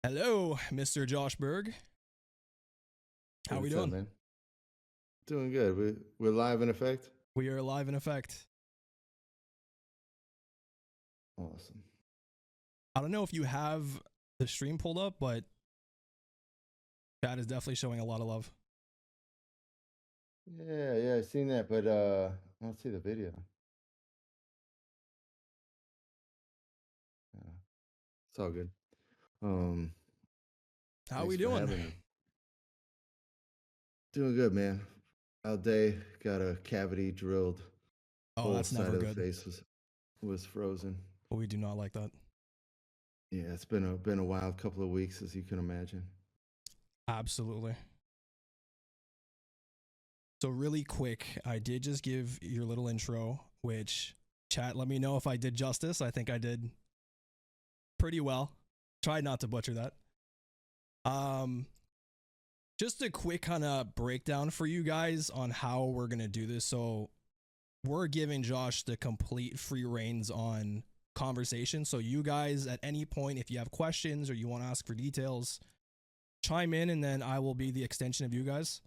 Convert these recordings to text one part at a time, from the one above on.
Hello, Mr. Josh Berg. Hey, How we what's up, doing? man? Doing good. We're live in effect. We are live in effect. Awesome. I don't know if you have the stream pulled up, but chat is definitely showing a lot of love. Yeah, I've seen that, but I don't see the video. Yeah, it's all good. Um, How we Thanks for doing? having me. Doing good, man. All day, got a cavity drilled. Oh, Whole that's side never of the good. face was frozen. But we do not like that. Yeah, it's been a wild couple of weeks, as you can imagine. Absolutely. So really quick, I did just give your little intro, which chat, let me know if I did justice. I think I did pretty well. Tried not to butcher that. Um, just a quick kind of breakdown for you guys on how we're gonna do this. So we're giving Josh the complete free reins on conversation. So you guys, at any point, if you have questions or you want to ask for details, chime in, and then I will be the extension of you guys.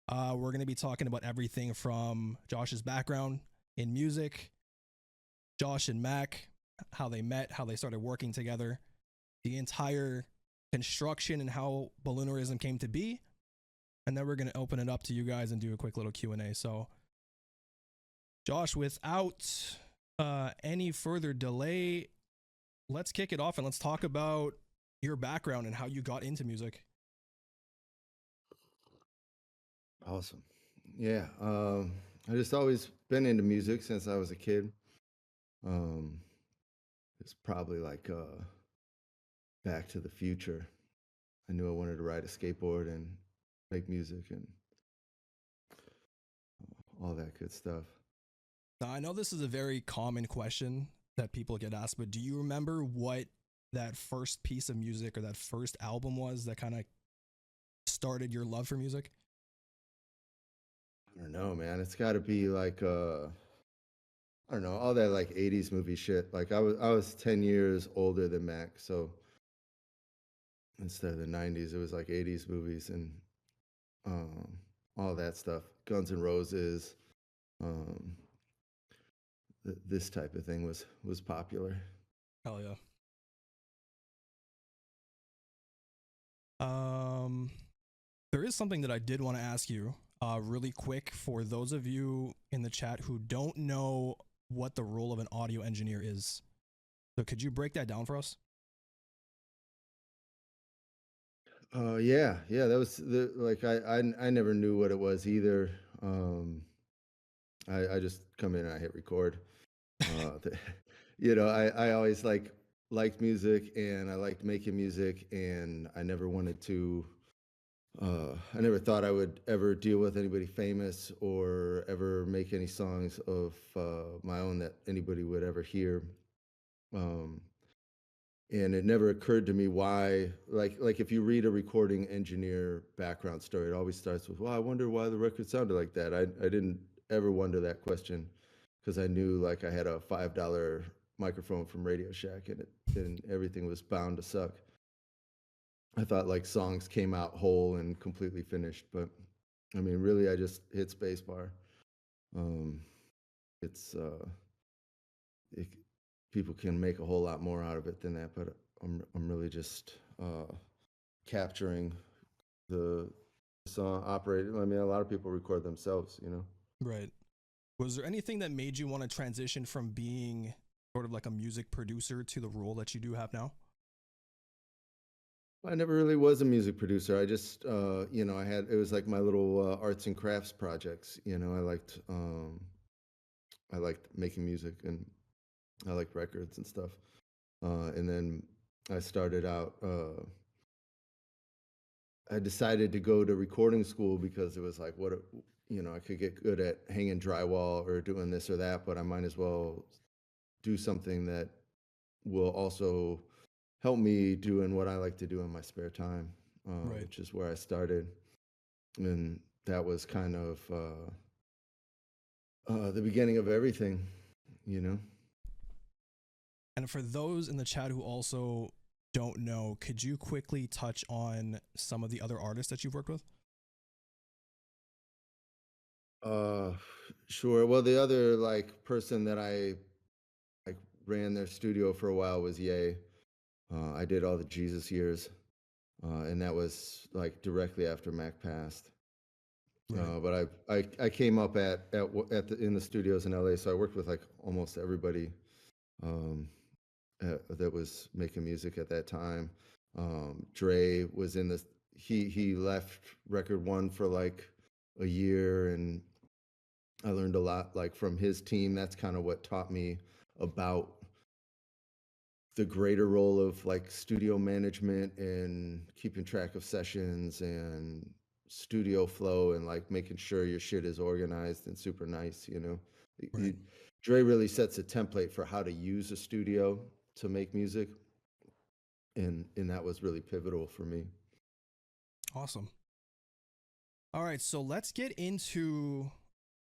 We're going to be talking about everything from Josh's background in music, Josh and Mac, how they met, how they started working together, the entire construction and how Balloonerism came to be, and then we're going to open it up to you guys and do a quick little Q&A. So Josh, without any further delay, let's kick it off and let's talk about your background and how you got into music. Awesome. Yeah, I just always been into music since I was a kid. Um, it's probably like Back to the Future. I knew I wanted to ride a skateboard and make music and all that good stuff. Now, I know this is a very common question that people get asked, but do you remember what that first piece of music or that first album was that kind of started your love for music? I don't know, man. It's got to be like I don't know, all that like 80s movie shit. Like I was 10 years older than Mac, so instead of the 90s, it was like 80s movies and um all that stuff. Guns N' Roses, um this type of thing was popular. Hell yeah. Um, there is something that I did want to ask you, really quick, for those of you in the chat who don't know what the role of an audio engineer is. So could you break that down for us? Yeah, that was the like I never knew what it was either. Um I just come in and I hit record. The, I always liked music and I liked making music and I never wanted to. I never thought I would ever deal with anybody famous or ever make any songs of my own that anybody would ever hear. Um, and it never occurred to me why, like if you read a recording engineer background story, it always starts with, "Well, I wonder why the record sounded like that." I didn't ever wonder that question because I knew like I had a $5 microphone from Radio Shack and everything was bound to suck. I thought like songs came out whole and completely finished, but I mean, really, I just hit spacebar. Um, it's it, People can make a whole lot more out of it than that, but I'm really just capturing the song operated. I mean, a lot of people record themselves. Right. Was there anything that made you want to transition from being sort of like a music producer to the role that you do have now? I never really was a music producer. I just, I had it was like my little arts and crafts projects. I liked making music and I liked records and stuff. And then I started out. I decided to go to recording school because it was like, I could get good at hanging drywall or doing this or that, but I might as well do something that will also help me doing what I like to do in my spare time, Right. which is where I started. And that was kind of the beginning of everything, you know? And for those in the chat who also don't know, could you quickly touch on some of the other artists that you've worked with? Uh, sure. Well, the other like person that I like ran their studio for a while was Ye. I did all the Jesus years, and that was like directly after Mac passed. Right. But I came up in the studios in LA, so I worked with like almost everybody um, that was making music at that time. Dre was in this. He left Record One for like a year, and I learned a lot like from his team. That's kind of what taught me about the greater role of like studio management and keeping track of sessions and studio flow and like making sure your shit is organized and super nice, you know. Right. Dre really sets a template for how to use a studio to make music, and that was really pivotal for me. Awesome. All right, so let's get into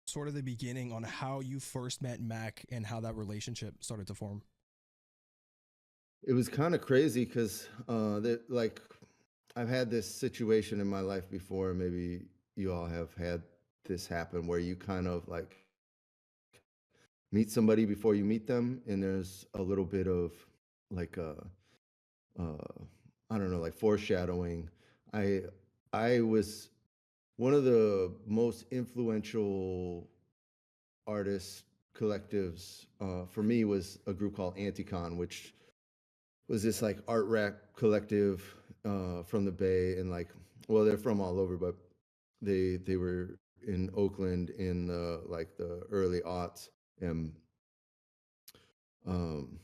sort of the beginning on how you first met Mac and how that relationship started to form. It was kind of crazy because like I've had this situation in my life before. Maybe you all have had this happen where you kind of like meet somebody before you meet them, and there's a little bit of like uh, I don't know, like foreshadowing. I I was one of the most influential artist collectives for me was a group called Anticon, which was this like art rap collective from the Bay, and like, well, they're from all over, but they were in Oakland in the like the early aughts, and um,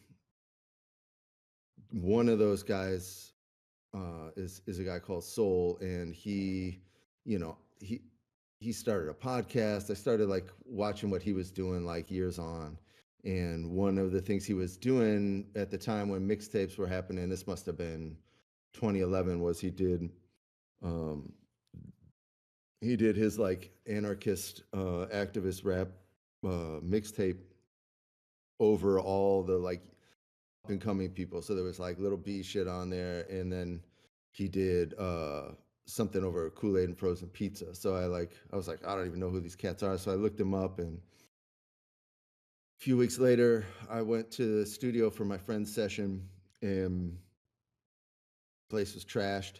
one of those guys is a guy called Soul, and you know, he started a podcast. I started like watching what he was doing like years on, and one of the things he was doing at the time when mixtapes were happening, this must have been 2011, was um, he did his like anarchist activist rap mixtape over all the like up and coming people. So there was like Little B shit on there, and then he did something over Kool-Aid and frozen pizza. So I was like, I don't even know who these cats are. So I looked them up, and a few weeks later I went to the studio for my friend's session, and the place was trashed.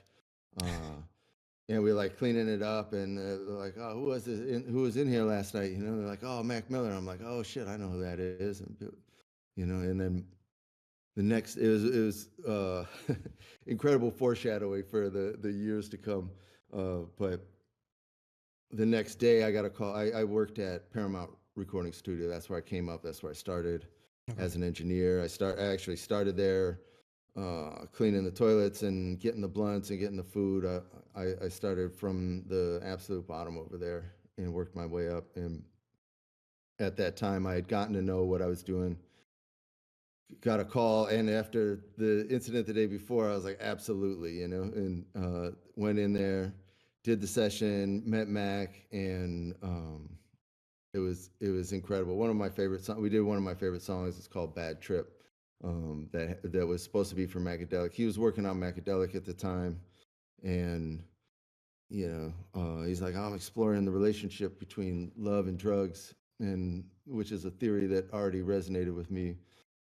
And we were like cleaning it up, and they're like, "Oh, who was in here last night?" You know, they're like, "Oh, Mac Miller." I'm like, "Oh shit, I know who that is." And you know, and then the next it was incredible foreshadowing for the years to come. But the next day I got a call. I worked at Paramount Recording Studio. That's where I came up. That's where I started Okay. as an engineer. I actually started there cleaning the toilets and getting the blunts and getting the food. I started from the absolute bottom over there and worked my way up. And at that time, I had gotten to know what I was doing. Got a call, and after the incident the day before, I was like, absolutely, you know, and went in there, did the session, met Mac, and it was incredible. One of my favorite songs. We did one of my favorite songs. It's called "Bad Trip." That was supposed to be for Macadelic. He was working on Macadelic at the time, and you know, he's like, I'm exploring the relationship between love and drugs, and which is a theory that already resonated with me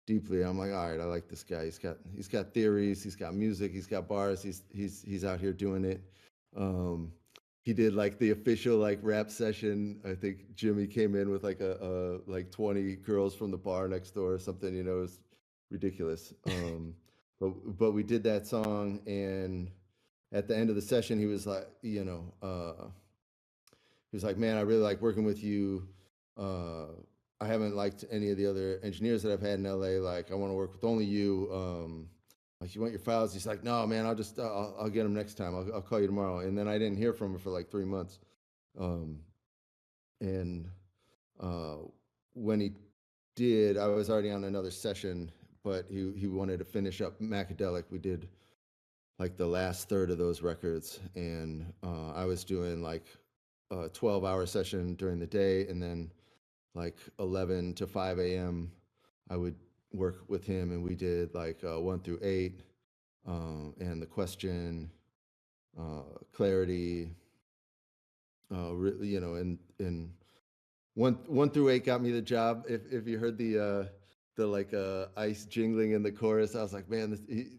deeply. I'm like, all right, I like this guy. He's got theories. He's got music. He's got bars. He's out here doing it. Um, he did like the official like rap session. I think Jimmy came in with like a like 20 girls from the bar next door or something. You know, it was ridiculous. But we did that song, and at the end of the session, he was like, he was like, man, I really like working with you. Uh, I haven't liked any of the other engineers that I've had in LA. Like, I want to work with only you. Like, you want your files? He's like, no, man, I'll get them next time. I'll call you tomorrow. And then I didn't hear from him for like 3 months. Um, and uh, when he did, I was already on another session, but he wanted to finish up Macadelic. We did like the last third of those records, and I was doing like a 12-hour session during the day, and then like 11 to 5 a.m. I would work with him, and we did like 1 through 8. and the question, clarity, you know, and one through eight got me the job. If you heard the like ice jingling in the chorus, I was like, man,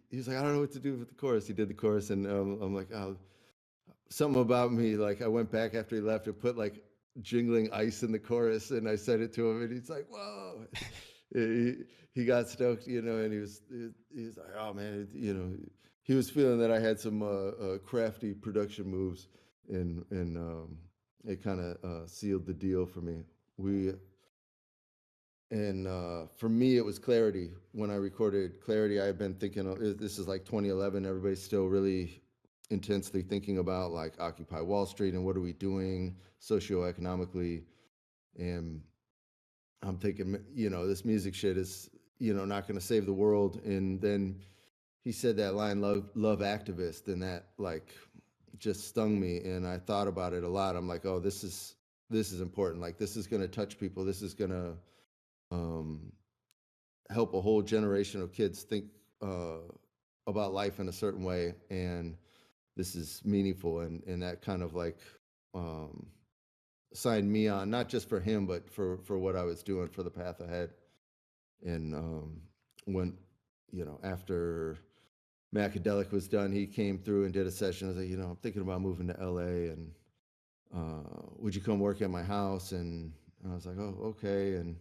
he's like, I don't know what to do with the chorus. He did the chorus, and I'm like, oh, something about me. Like I went back after he left and put like jingling ice in the chorus, and I said it to him, and he's like, whoa. he, he got stoked, you know, and he was like, oh man, you know, he was feeling that I had some crafty production moves, and it kind of sealed the deal for me. We and For me, it was Clarity. When I recorded Clarity, I had been thinking, this is like 2011. Everybody's still really intensely thinking about like Occupy Wall Street and what are we doing socioeconomically. And I'm thinking, you know, this music shit is, you know, not going to save the world. And then he said that line, love activist, and that like just stung me. And I thought about it a lot. I'm like, oh, this is important. Like this is going to touch people. This is going to um, help a whole generation of kids think uh, about life in a certain way, and this is meaningful, and that kind of like um, signed me on, not just for him, but for what I was doing for the path ahead. And when you know after Macadelic was done, he came through and did a session. I was like, you know, I'm thinking about moving to LA, and would you come work at my house? And I was like, oh, okay. And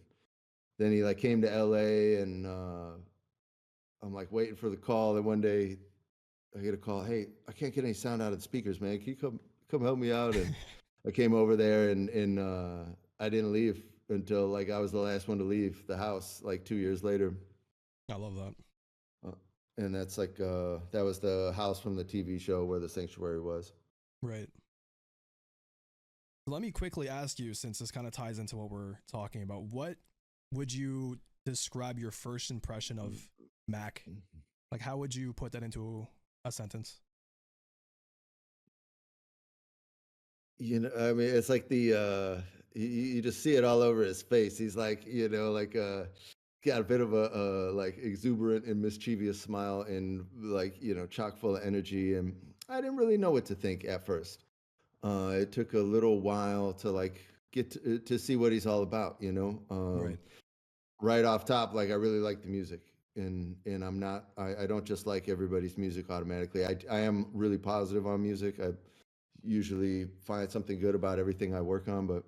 then he like came to LA, and I'm like waiting for the call. And one day I get a call. Hey, I can't get any sound out of the speakers, man. Can you come help me out? And I came over there, and I didn't leave until like I was the last one to leave the house like 2 years later. I love that. Uh, and that's like that was the house from the TV show where the sanctuary was. Right. Let me quickly ask you, since this kind of ties into what we're talking about, what would you describe your first impression of Mac? Like, how would you put that into a sentence? You know, I mean, it's like you just see it all over his face. He's like, you know, like got a bit of a like exuberant and mischievous smile, and like, you know, chock full of energy. And I didn't really know what to think at first. It took a little while to like get to see what he's all about, you know. Right. Right off top, like I really like the music, and I'm not, I don't just like everybody's music automatically. I am really positive on music. I usually find something good about everything I work on, but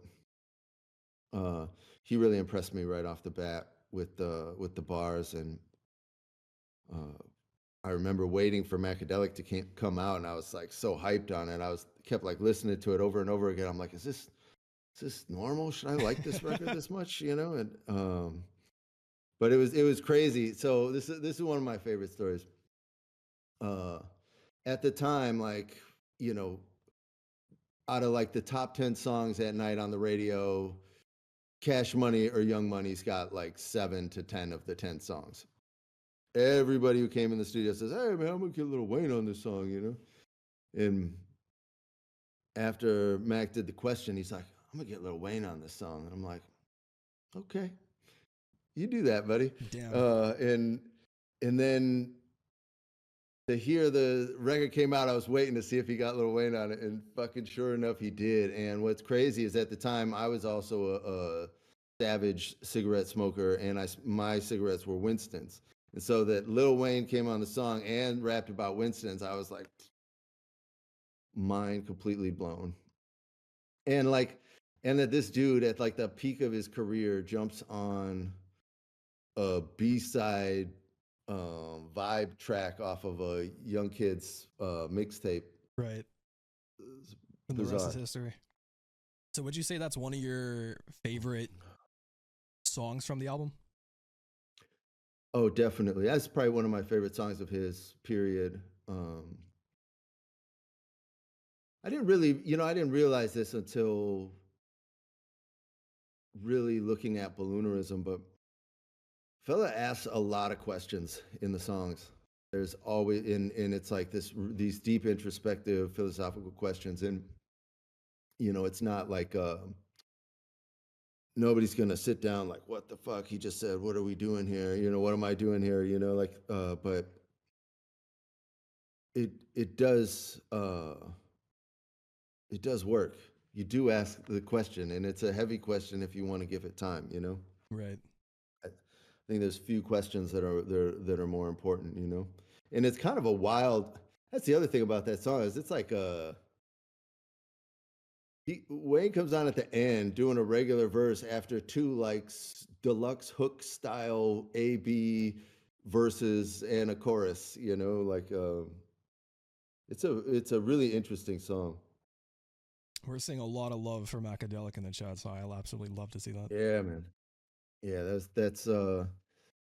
uh, he really impressed me right off the bat with the bars. And uh, I remember waiting for Macadelic to come out, and I was like so hyped on it. I was kept like listening to it over and over again. I'm like, is this normal? Should I like this record this much? You know, and but it was crazy. So this is one of my favorite stories. Uh, at the time, like, you know, out of like the top 10 songs at night on the radio, Cash Money or Young Money's got like 7 to 10 of the 10 songs. Everybody who came in the studio says, "Hey man, I'm gonna get a little Wayne on this song," you know. And after Mac did the question, he's like, "I'm gonna get Lil Wayne on this song," and I'm like, "Okay, you do that, buddy." Damn. And then to hear the record came out, I was waiting to see if he got Lil Wayne on it, and fucking sure enough, he did. And what's crazy is at the time I was also a savage cigarette smoker, and my cigarettes were Winston's. And so that Lil Wayne came on the song and rapped about Winston's, I was like, mind completely blown. And like, and that this dude at like the peak of his career jumps on a B-side vibe track off of a Young Kids mixtape. Right. And the rest is Bizarre. history. So would you say that's one of your favorite songs from the album? Oh, definitely. That's probably one of my favorite songs of his. Period. I didn't really, you know, I didn't realize this until really looking at Balloonerism, but fella asks a lot of questions in the songs. There's always and it's like these deep introspective philosophical questions, and you know, it's not like nobody's gonna sit down like, what the fuck he just said, what are we doing here, you know, what am I doing here, you know, like but it does it does work. You do ask the question, and it's a heavy question if you want to give it time. You know, Right. I think there's few questions that are there that are more important. You know, and it's kind of a wild. That's the other thing about that song is it's like a Wayne comes on at the end doing a regular verse after two like deluxe hook style A B verses and a chorus. You know, like it's a really interesting song. We're seeing a lot of love for Macadelic in the chat, so I'll absolutely love to see that. Yeah, man. Yeah, that's that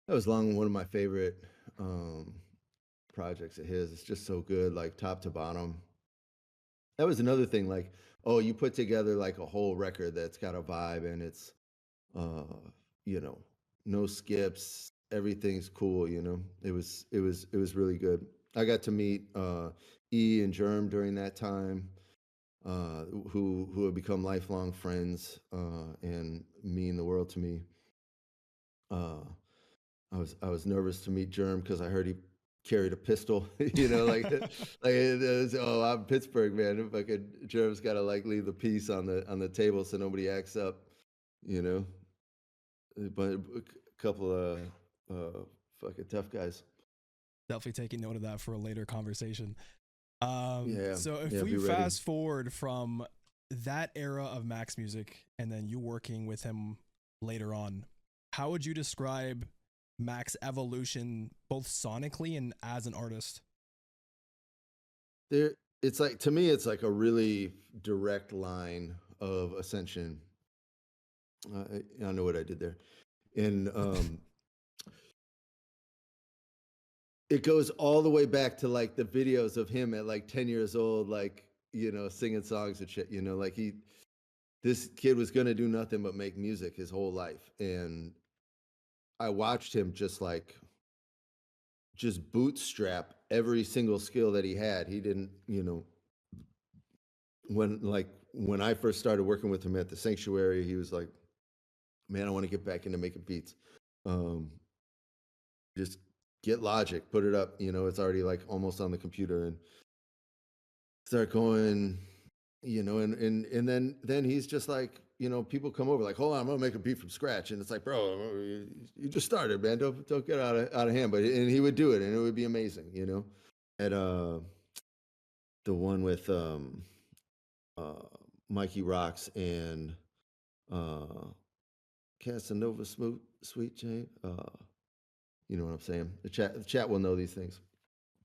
was long one of my favorite um projects of his. It's just so good, like top to bottom. That was another thing, like, oh, you put together like a whole record that's got a vibe and it's uh, you know, no skips, everything's cool, you know. It was really good. I got to meet E and Germ during that time, who have become lifelong friends and mean the world to me. Uh, I was nervous to meet Germ because I heard he carried a pistol. You know, like it was, oh, I'm Pittsburgh, man. If I could, Germ's got to like leave the piece on the table so nobody acts up. You know, but a couple of uh, fucking tough guys. Definitely taking note of that for a later conversation. Yeah, So if yeah. we Be ready. fast forward from that era of Max music and then you working with him later on, how would you describe Max evolution both sonically and as an artist? There, it's like to me, it's like a really direct line of ascension. I know what I did there, and it goes all the way back to like the videos of him at like 10 years old, like, you know, singing songs and shit, you know, like this kid was going to do nothing but make music his whole life. And I watched him just bootstrap every single skill that he had. He didn't, you know, when I first started working with him at the Sanctuary, he was like, man, I want to get back into making beats. Um, just get Logic, put it up, you know, it's already like almost on the computer and start going, you know, and then he's just like, you know, people come over like, hold on, I'm gonna make a beat from scratch, and it's like, bro, you just started, man, don't get out of hand. But and he would do it, and it would be amazing, you know. At the one with uh Mikey Rocks and uh Casanova Sweet Jane, you know what I'm saying. The chat will know these things,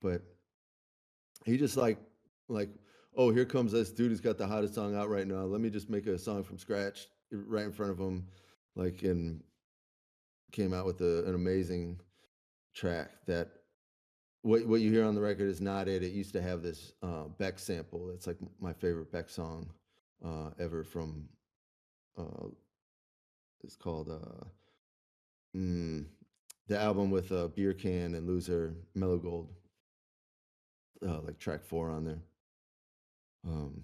but he just like, oh, here comes this dude who's got the hottest song out right now. Let me just make a song from scratch right in front of him, like, and came out with an amazing track that what you hear on the record is not it. It used to have this Beck sample. It's like my favorite Beck song ever from. Uh, it's called mm, the album with Beer Can and Loser Mellow Gold, like track 4 on there. Um,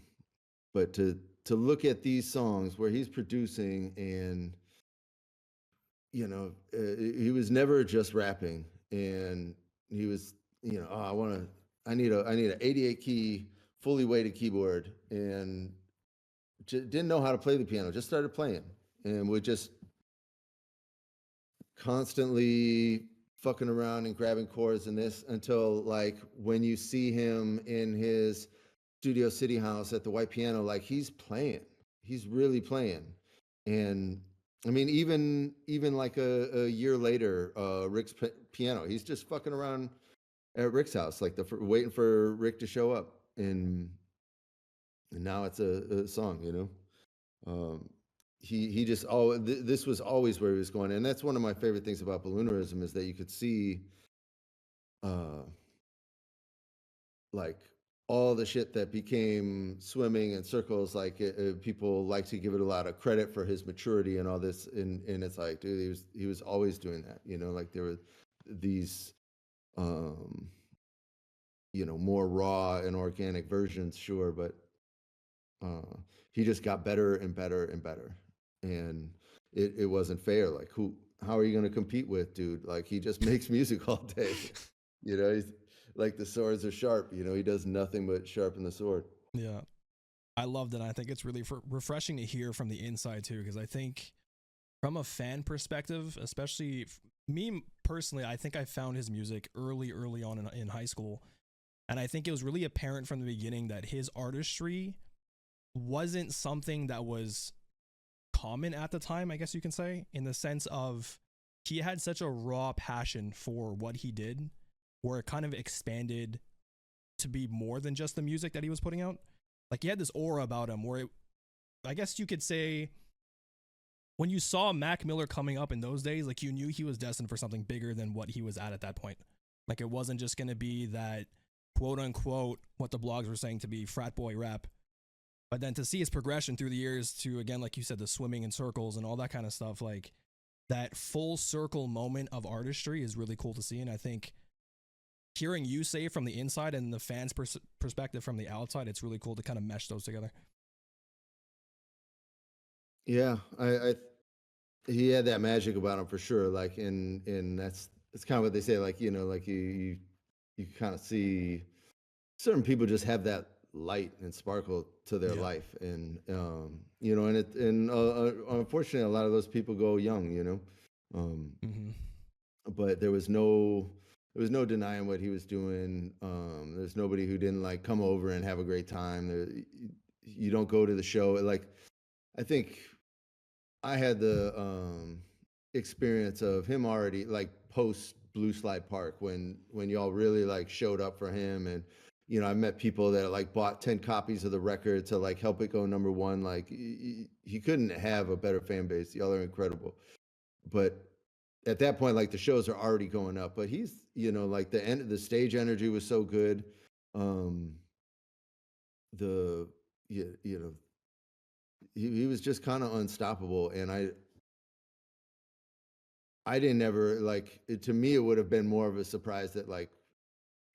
but to look at these songs where he's producing and you know he was never just rapping and he was, you know, oh, I need an 88 key fully weighted keyboard and didn't know how to play the piano, just started playing and would just constantly fucking around and grabbing chords and this until like when you see him in his Studio City house at the white piano, like he's playing, he's really playing. And I mean, even like a year later, Rick's piano, he's just fucking around at Rick's house, like waiting for Rick to show up. And now it's a song, you know. Um, he just this was always where he was going, and that's one of my favorite things about Balloonerism is that you could see uh, like all the shit that became swimming and circles. Like people like to give it a lot of credit for his maturity and all this, and it's like, dude, he was always doing that, you know. Like there were these um you know, more raw and organic versions, sure, but he just got better and better and better. And it wasn't fair. Like how are you going to compete with dude? Like he just makes music all day. You know, like the swords are sharp. You know, he does nothing but sharpen the sword. Yeah. I loved it. And I think it's really refreshing to hear from the inside too, because I think from a fan perspective, especially me personally, I think I found his music early on in high school. And I think it was really apparent from the beginning that his artistry wasn't something that was common at the time, I guess you can say, in the sense of he had such a raw passion for what he did, where it kind of expanded to be more than just the music that he was putting out. Like he had this aura about him where I guess you could say when you saw Mac Miller coming up in those days, like you knew he was destined for something bigger than what he was at that point. Like it wasn't just going to be that quote unquote what the blogs were saying to be frat boy rap. But then to see his progression through the years to, again, like you said, the swimming in circles and all that kind of stuff, like that full circle moment of artistry is really cool to see. And I think hearing you say from the inside and the fans' perspective from the outside, it's really cool to kind of mesh those together. Yeah, he had that magic about him for sure. Like, and that's kind of what they say. Like, you know, like you kind of see certain people just have that light and sparkle to their Yeah. life, and you know, and unfortunately, a lot of those people go young. You know, Mm-hmm. but there was no denying what he was doing. There's nobody who didn't like come over and have a great time. You don't go to the show like I think I had the experience of him already like post Blue Slide Park when y'all really like showed up for him, and you know I met people that like bought 10 copies of the record to like help it go number one. Like he couldn't have a better fan base. Y'all are incredible, but at that point like the shows are already going up. But he's you know like the stage energy was so good. Um, the you know he was just kind of unstoppable, and I didn't ever like it, to me. It would have been more of a surprise that like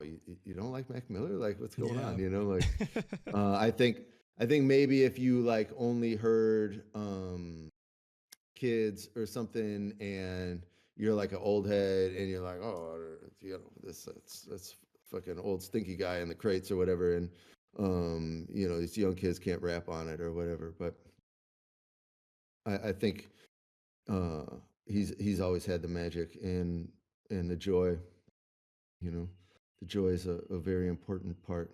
you don't like Mac Miller, like what's going Yeah. on, you know? Like I think maybe if you like only heard Kids or something, and you're like an old head, and you're like, oh, you know, that's fucking old stinky guy in the crates or whatever, and you know these young kids can't rap on it or whatever. But I think uh, he's always had the magic and the joy. You know, the joy is a very important part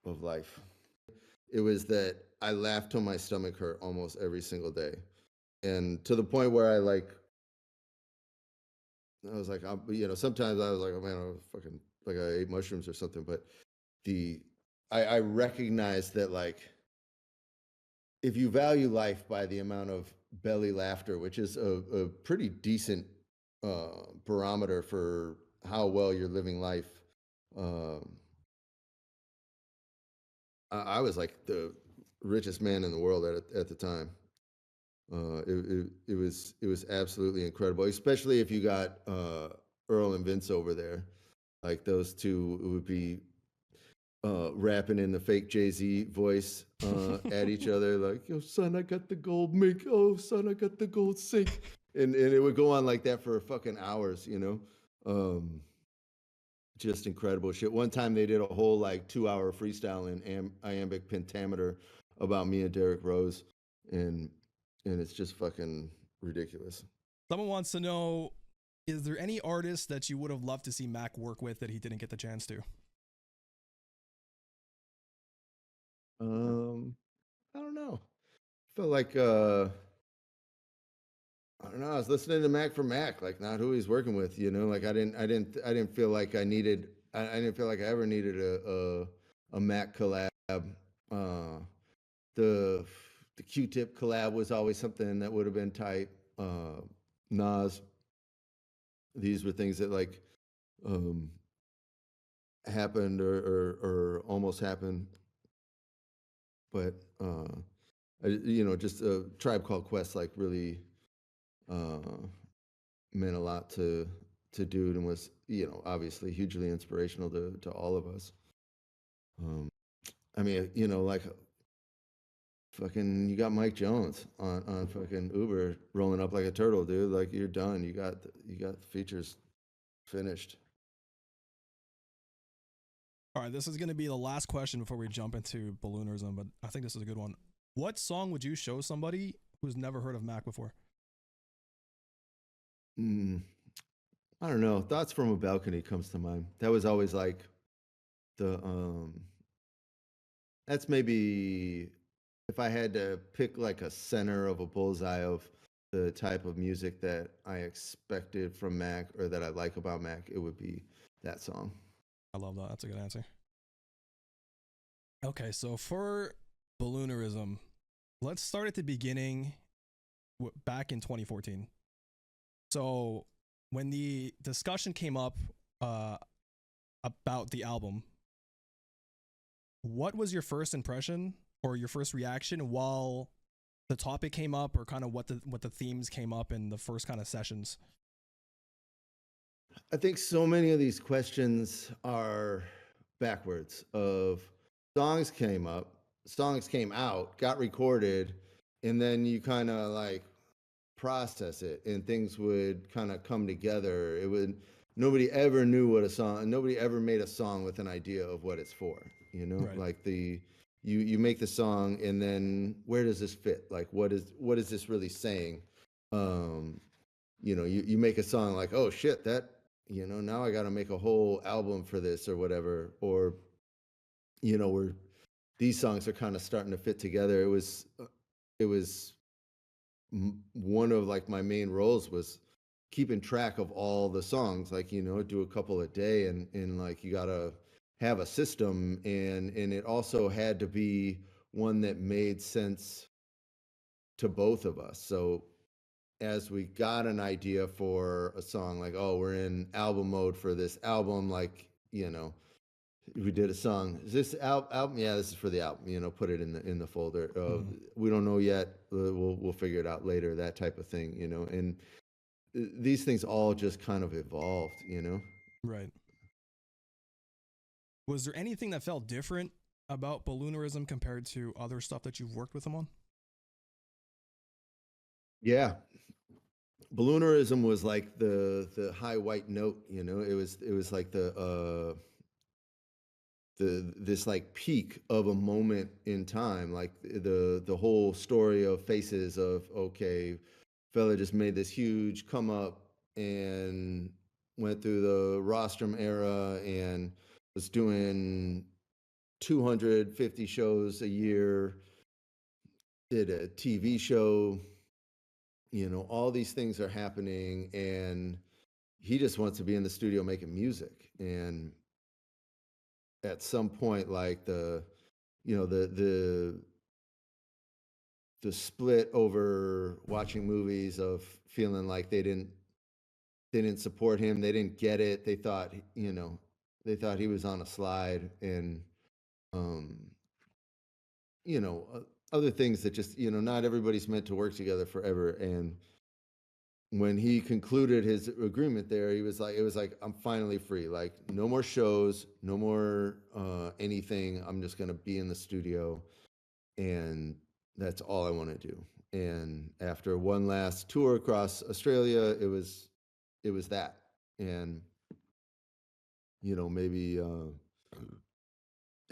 of life. It was that I laughed till my stomach hurt almost every single day, and to the point where I was like, you know, sometimes I was like, oh man, I was fucking like I ate mushrooms or something. But the I recognized that like if you value life by the amount of belly laughter, which is a pretty decent barometer for how well you're living life. Um, I was like the richest man in the world at the time. It was absolutely incredible, especially if you got Earl and Vince over there. Like those two would be rapping in the fake Jay-Z voice at each other, like, "Yo, son, I got the gold mink. Oh, son, I got the gold sink," and it would go on like that for fucking hours, you know. Um, just incredible shit. One time they did a whole like 2 hour freestyle in iambic pentameter about me and Derrick Rose, and it's just fucking ridiculous. Someone wants to know, is there any artist that you would have loved to see Mac work with that he didn't get the chance to? Um, I don't know. Felt like I don't know. I was listening to Mac for Mac, like not who he's working with. You know, like I didn't feel like I needed. I didn't feel like I ever needed a Mac collab. Uh, the the Q-Tip collab was always something that would have been tight. Nas. These were things that like um, happened or almost happened, but you know, just a Tribe Called Quest like really uh, meant a lot to Dude, and was you know obviously hugely inspirational to all of us. Um, I mean, you know, like fucking, you got Mike Jones on fucking Uber rolling up like a turtle, dude. Like you're done. You got the features finished. All right, this is going to be the last question before we jump into Balloonerism, but I think this is a good one. What song would you show somebody who's never heard of Mac before? Mm, I don't know. Thoughts from a Balcony comes to mind. That was always like the that's maybe if I had to pick like a center of a bullseye of the type of music that I expected from Mac or that I like about Mac, it would be that song. I love that. That's a good answer. Okay, so for Balloonerism, let's start at the beginning back in 2014. So when the discussion came up uh, about the album, what was your first impression or your first reaction while the topic came up, or kind of what the themes came up in the first kind of sessions? I think so many of these questions are backwards of songs came up, songs came out, got recorded, and then you kind of like process it and things would kind of come together. It would nobody ever knew what a song, nobody ever made a song with an idea of what it's for, you know? Right. Like the you make the song and then where does this fit? Like what is this really saying? Um you make a song like, oh shit, that now I got to make a whole album for this or whatever, or where these songs are kind of starting to fit together. It was one of like my main roles was keeping track of all the songs, like do a couple a day, and like you gotta have a system, and it also had to be one that made sense to both of us. So as we got an idea for a song, like, oh, we're in album mode for this album, like, we did a song. Is this album? Yeah, this is for the album. Put it in the folder. Mhm. We don't know yet. We'll figure it out later. That type of thing. And these things all just kind of evolved. Right. Was there anything that felt different about Balloonerism compared to other stuff that you've worked with them on? Yeah, Balloonerism was like the high white note. It was like the this like peak of a moment in time, like the whole story of Faces of, okay, fella just made this huge come up and went through the rostrum era and was doing 250 shows a year, did a TV show, all these things are happening, and he just wants to be in the studio making music. And at some point, like you know the split over watching movies of feeling like they didn't support him, they didn't get it, they thought he was on a slide, and um you know uh, other things that just, not everybody's meant to work together forever. And when he concluded his agreement there, he was like, it was like, I'm finally free, like no more shows, no more anything, I'm just going to be in the studio, and that's all I want to do. And after one last tour across Australia, it was that. And maybe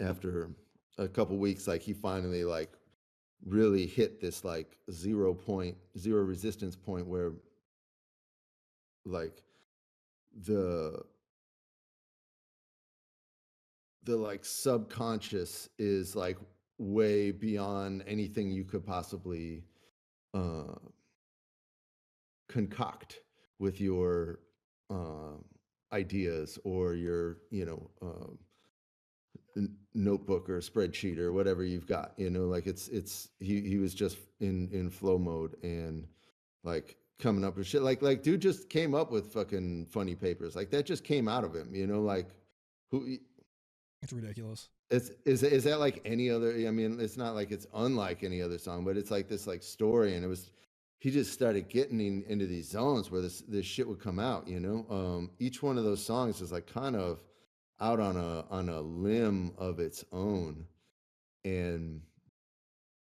after a couple weeks, like he finally like really hit this like 0 resistance point where like the the like subconscious is like way beyond anything you could possibly uh concoct with your um ideas or your notebook or spreadsheet or whatever you've got, like he was just in flow mode, and like coming up with shit, like dude just came up with fucking funny papers, like that just came out of him, like who It's ridiculous. is that like any other, I mean, it's not like it's unlike any other song, but it's like this like story, and he just started getting into these zones where this shit would come out, each one of those songs is like kind of out on a limb of its own, and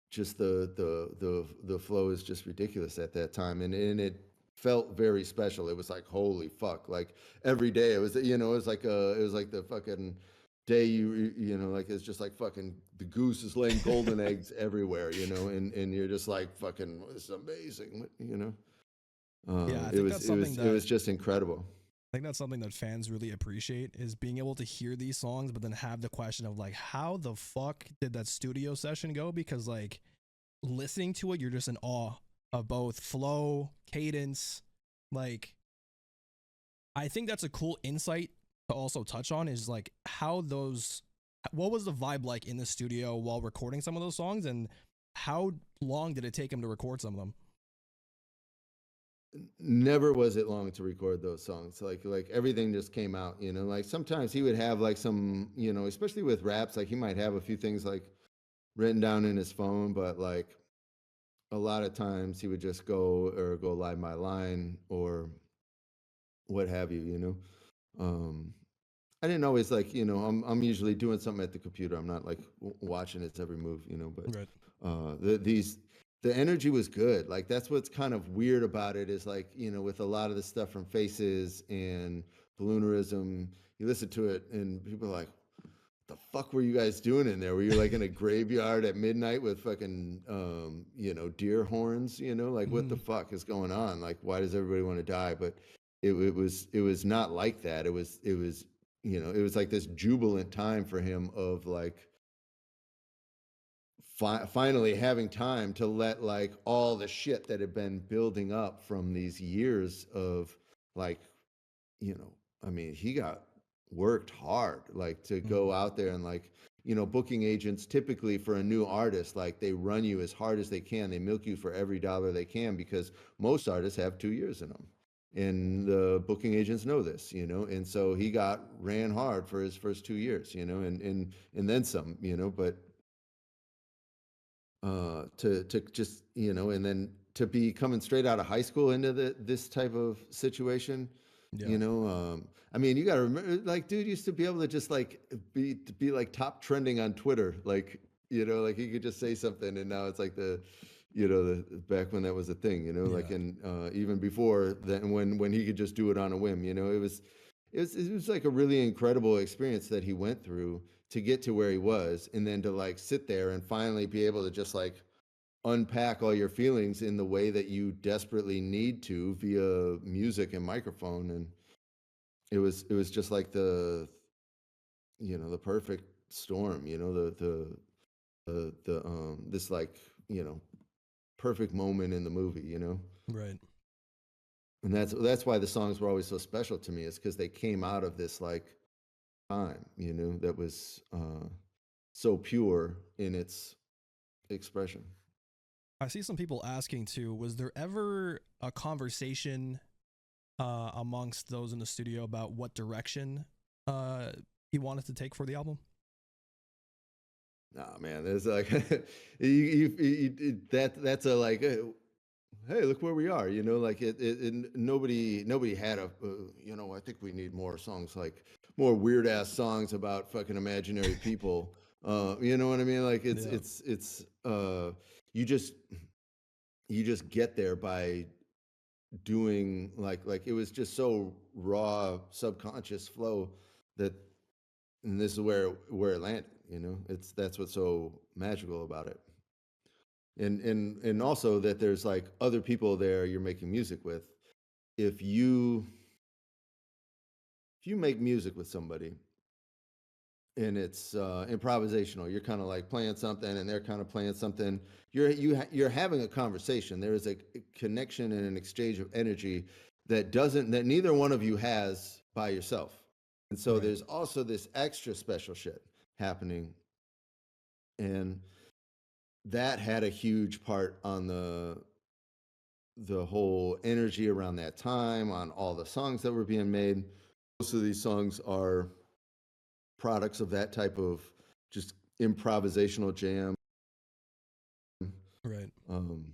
just the flow is just ridiculous at that time, and it felt very special. It was like, holy fuck, like every day it was, it was like the fucking day you know, like it's just like fucking the goose is laying golden eggs everywhere, you know, and you're just like fucking, it's amazing, you know. Yeah, I It think was that's something it that was just incredible. I think that's something that fans really appreciate is being able to hear these songs, but then have the question of like, how the fuck did that studio session go? Because like listening to it, you're just in awe of both flow, cadence. Like, I think that's a cool insight to also touch on is like how those, what was the vibe like in the studio while recording some of those songs, and how long did it take him to record some of them? Never was it long to record those songs. Like everything just came out, you know. Like sometimes he would have like some, you know, especially with raps, like he might have a few things like written down in his phone, but like a lot of times he would just go line by line or what have you, you know. I didn't always like, you know, I'm usually doing something at the computer. I'm not like watching its every move, you know. But Right. these the energy was good. Like that's what's kind of weird about it is like, you know, with a lot of the stuff from Faces and Balloonerism, you listen to it and people are like, the fuck were you guys doing in there? Were you like in a graveyard at midnight with fucking you know, deer horns? You know, like what the Mm-hmm. fuck is going on? Like why does everybody want to die? But it was not like that. It was you know, it was like this jubilant time for him of like finally having time to let like all the shit that had been building up from these years of like, you know, I mean, he got worked hard, like to go out there and like, you know, booking agents typically for a new artist, like they run you as hard as they can. They milk you for every dollar they can because most artists have 2 years in them. And the booking agents know this, you know, and so he got ran hard for his first 2 years, you know, and then some, you know, but to just, you know, and then to be coming straight out of high school into this type of situation, Yeah. you know. I mean, you got to remember, like, dude used to be able to just like be like top trending on Twitter, like, you know, like he could just say something, and now it's like the, you know, the back when that was a thing, you know, like, Yeah. and even before then, when he could just do it on a whim, you know, it was like a really incredible experience that he went through to get to where he was, and then to like sit there and finally be able to just like unpack all your feelings in the way that you desperately need to via music and microphone. And it was just like the, you know, the perfect storm, you know, the this like, you know, perfect moment in the movie, you know. Right. And that's why the songs were always so special to me, is because they came out of this like time, you know, that was so pure in its expression. I see some people asking too, was there ever a conversation amongst those in the studio about what direction uh, he wanted to take for the album? Nah, man, there's like that's a like, hey, look where we are, you know, like it nobody had a, you know, I think we need more songs, like more weird ass songs about fucking imaginary people. You know what I mean? Like Yeah. it's you just you just get there by doing like it was just so raw subconscious flow that, and this is where it landed, you know. It's that's what's so magical about it. And also that there's like other people there you're making music with. If you if you make music with somebody and it's improvisational, you're kind of like playing something and they're kind of playing something, you're having a conversation. There is a connection and an exchange of energy that neither one of you has by yourself. And so Right. there's also this extra special shit happening, and that had a huge part on the whole energy around that time, on all the songs that were being made. Most of these songs are products of that type of just improvisational jam. Right. Um,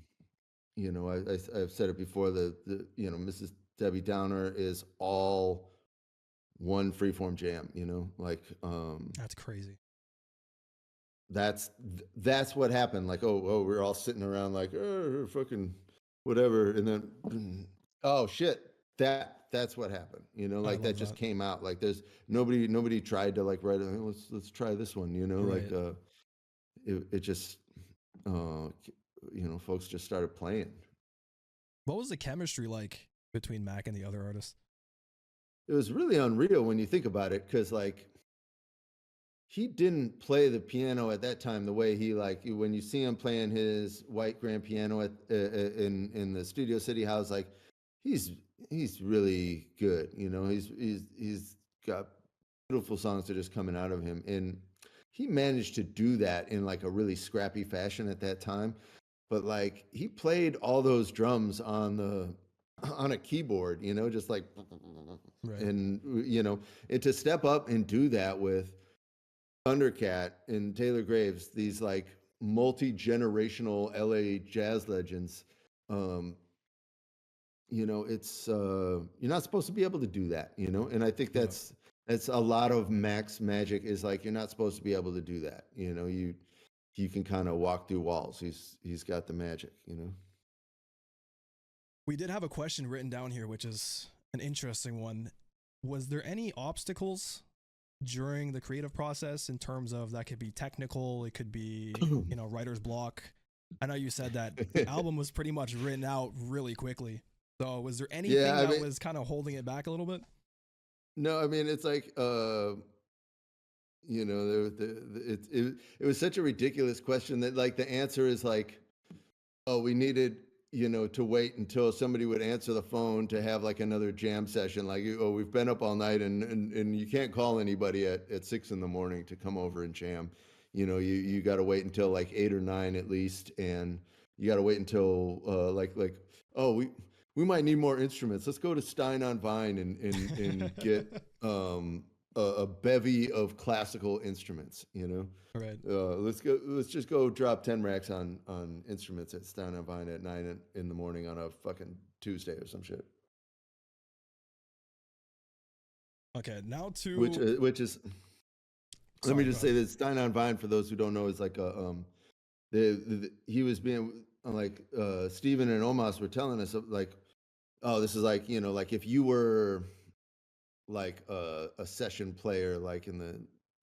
you know, I've said it before. The you know, Mrs. Debbie Downer is all one freeform jam. You know, like That's crazy. that's what happened. Like, we're all sitting around like, oh, fucking whatever, and then oh shit, that that's what happened. I Like that love just that. came out. Like there's nobody tried to like write it. Let's try this one. Like Right. it just uh folks just started playing. What was the chemistry like between Mac and the other artists? It was really unreal when you think about it, because like he didn't play the piano at that time the way he like when you see him playing his white grand piano at in the Studio City house, like he's he's really good. He's got beautiful songs that are just coming out of him, and he managed to do that in like a really scrappy fashion at that time. But like he played all those drums on the on a keyboard, just like, Right. and and to step up and do that with Thundercat and Taylor Graves, these like multi-generational LA jazz legends. Um, it's you're not supposed to be able to do that, and I think Yeah. that's a lot of Mac's magic, is like you're not supposed to be able to do that. You can kind of walk through walls. He's got the magic. We did have a question written down here, which is an interesting one. Was there any obstacles during the creative process in terms of that could be technical, it could be, writer's block? I know you said that the album was pretty much written out really quickly. So was there Yeah, anything I that mean, was kind of holding it back a little bit? no, I mean it's like it was such a ridiculous question that like the answer is like, oh, we needed, to wait until somebody would answer the phone to have like another jam session. Like, oh, we've been up all night, and you can't call anybody at 6 in the morning to come over and jam. You got to wait until like 8 or 9 at least, and you got to wait until like, oh, we might need more instruments. Let's go to Stein on Vine and get a bevy of classical instruments. Right. Let's go. Let's just go drop 10 racks on instruments at Stein on Vine at 9 in the morning on a fucking Tuesday or some shit. Okay, now Which to which is let me sorry, go just ahead. say that Stein on Vine, for those who don't know, is like a he was being like Steven and Omas were telling us like, oh, this is like, like if you were like a session player like in the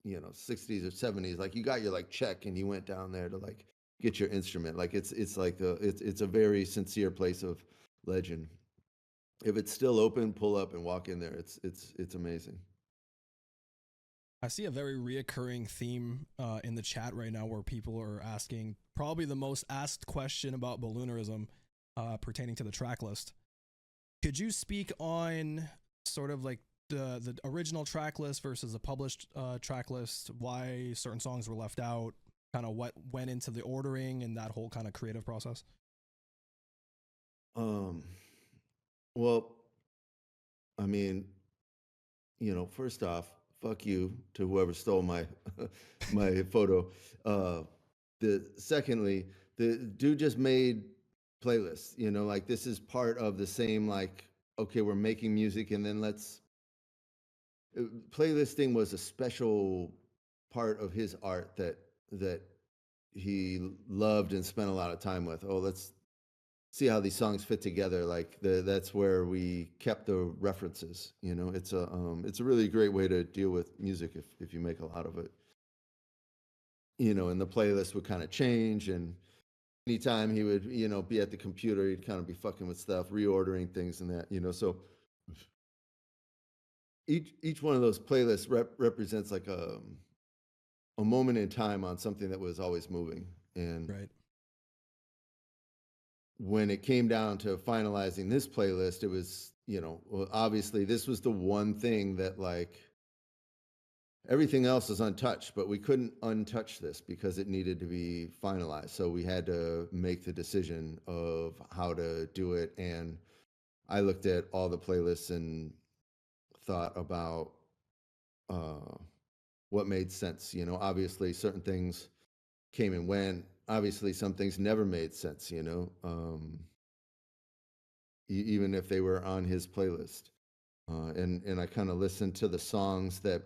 60s or 70s, like you got your like check and you went down there to like get your instrument. Like it's like it's a very sincere place of legend. If it's still open, pull up and walk in there. It's amazing. I see a very reoccurring theme in the chat right now where people are asking probably the most asked question about Balloonerism pertaining to the track list. Could you speak on sort of like the original track list versus the published track list? Why certain songs were left out? Kind of what went into the ordering and that whole kind of creative process? um well, I mean, first off, fuck you to whoever stole my my photo. Uh, the secondly, the dude just made playlists. Like this is part of the same like, okay, we're making music, and then let's playlisting was a special part of his art that he loved and spent a lot of time with. Oh, let's see how these songs fit together. Like that's where we kept the references. It's a really great way to deal with music if you make a lot of it. And the playlist would kind of change, and anytime he would be at the computer, he'd kind of be fucking with stuff, reordering things and that. So each one of those playlists represents like a moment in time on something that was always moving. And Right. when it came down to finalizing this playlist, it was, well, obviously this was the one thing that like everything else is untouched, but we couldn't untouch this because it needed to be finalized. So we had to make the decision of how to do it. And I looked at all the playlists and thought about uh, what made sense. Obviously certain things came and went. Obviously some things never made sense, even if they were on his playlist. And I kind of listened to the songs that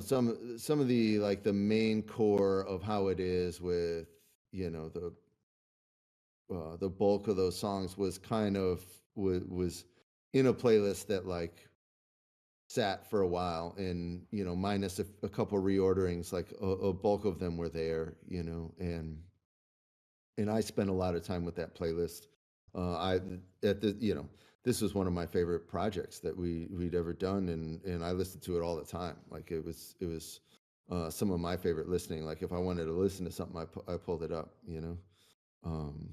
some of the like the main core of how it is with the bulk of those songs was kind of was in a playlist that like sat for a while, and minus a couple reorderings, like a bulk of them were there, and I spent a lot of time with that playlist. I at the this was one of my favorite projects that we'd ever done, and I listened to it all the time. Like it was some of my favorite listening. Like if I wanted to listen to something, I pulled it up, um,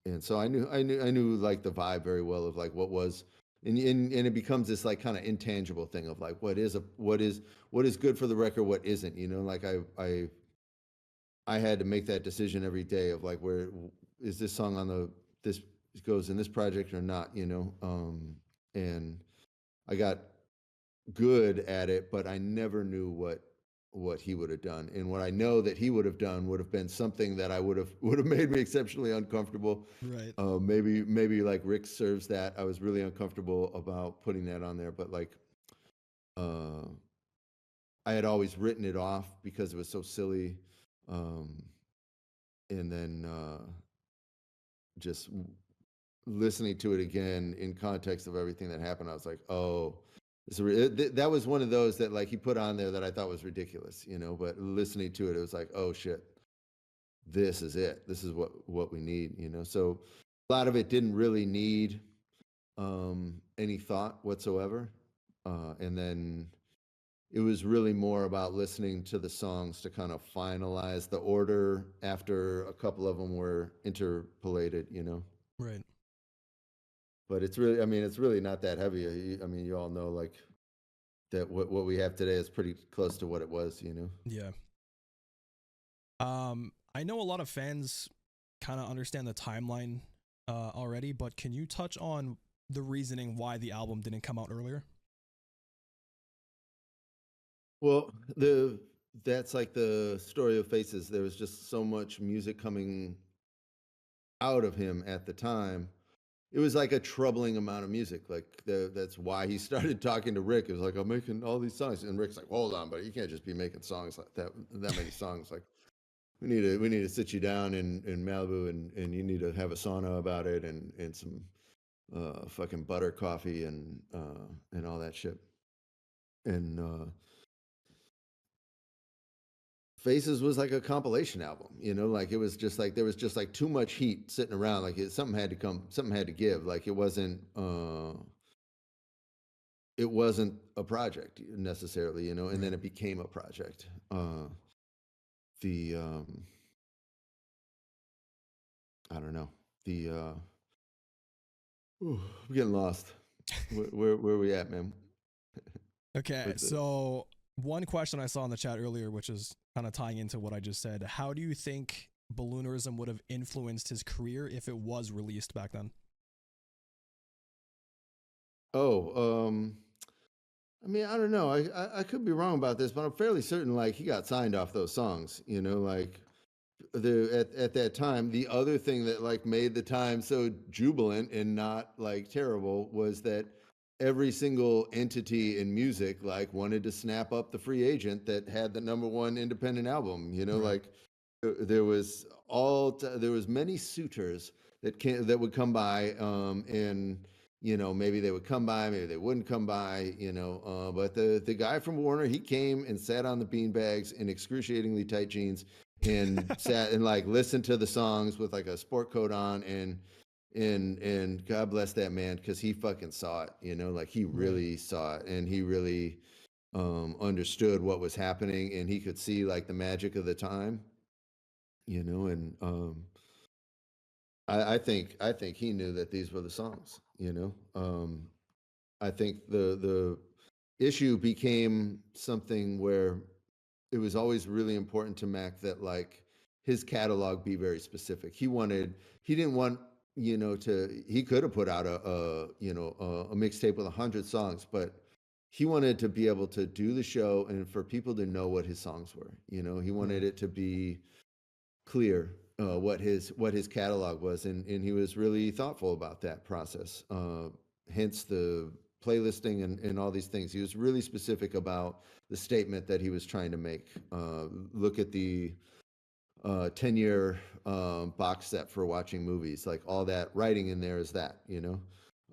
and so I knew like the vibe very well of like what was. And it becomes this like kind of intangible thing of like what is good for the record, what isn't, like I had to make that decision every day of like, where is this song on this goes in this project or not, and I got good at it, but I never knew what he would have done. And what I know that he would have done would have been something that I would have made me exceptionally uncomfortable. Right. Maybe like Rick serves that. I was really uncomfortable about putting that on there, but like uh I had always written it off because it was so silly. Um and then just listening to it again in context of everything that happened, I was like, oh, that was one of those that like he put on there that I thought was ridiculous, but listening to it, it was like, oh shit, this is it. This is what we need, So a lot of it didn't really need any thought whatsoever. And then it was really more about listening to the songs to kind of finalize the order after a couple of them were interpolated, Right. But it's really, I mean, it's really not that heavy. I mean, you all know like that what we have today is pretty close to what it was, Yeah. I know a lot of fans kind of understand the timeline already, but can you touch on the reasoning why the album didn't come out earlier? Well, that's like the story of Faces. There was just so much music coming out of him at the time. It was like a troubling amount of music. Like that's why he started talking to Rick. It was like, I'm making all these songs, and Rick's like, hold on, but you can't just be making songs like that many songs. Like we need to sit you down in Malibu, and you need to have a sauna about it, and some fucking butter coffee and all that shit. And Faces was like a compilation album, like it was just like there was just like too much heat sitting around. Like something had to come, something had to give. Like it wasn't a project necessarily, and Right. then it became a project. The I don't know. The I'm getting lost. Where are we at, man? Okay, With the so one question I saw in the chat earlier, which is kind of tying into what I just said, how do you think Balloonerism would have influenced his career if it was released back then? oh, I mean, I don't know. I could be wrong about this, but I'm fairly certain like he got signed off those songs. Like at that time, the other thing that like made the time so jubilant and not like terrible was that every single entity in music like wanted to snap up the free agent that had the number one independent album. Right. Like there was many suitors that would come by, and maybe they would come by, maybe they wouldn't come by, but the guy from Warner, he came and sat on the beanbags in excruciatingly tight jeans and sat and like listened to the songs with like a sport coat on, and God bless that man, because he fucking saw it, like he Right. really saw it, and he really understood what was happening, and he could see like the magic of the time, and I think he knew that these were the songs, I think the issue became something where it was always really important to Mac that like his catalog be very specific. He didn't want, he could have put out a mixtape with 100 songs, but he wanted to be able to do the show and for people to know what his songs were. He wanted Right. it to be clear what his catalog was, and he was really thoughtful about that process. Hence the playlisting and all these things. He was really specific about the statement that he was trying to make. Look at the 10-year box set for watching movies. Like all that writing in there is that.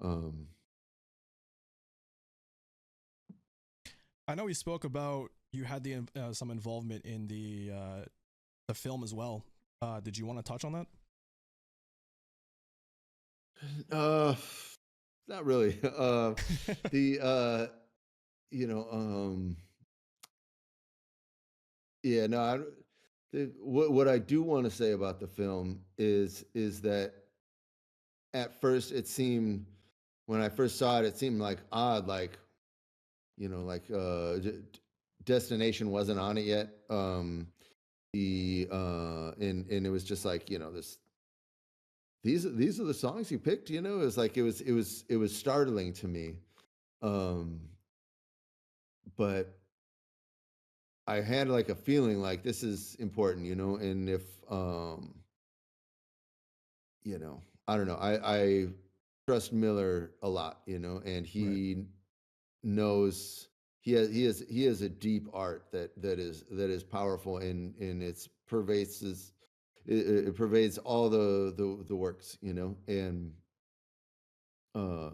Um, I know we spoke about you had the some involvement in the film as well. Did you want to touch on that? Uh, Not really. The you know, yeah, no. What I do want to say about the film is that at first it seemed when I first saw it, it seemed like odd, like like Destination wasn't on it yet. And it was just like this these are the songs you picked. It was like it was startling to me. Um, but I had like a feeling like this is important, and if you know, I don't know, I trust Miller a lot, and Right. he knows he has a deep art that is powerful and it's pervades it pervades all the works, and uh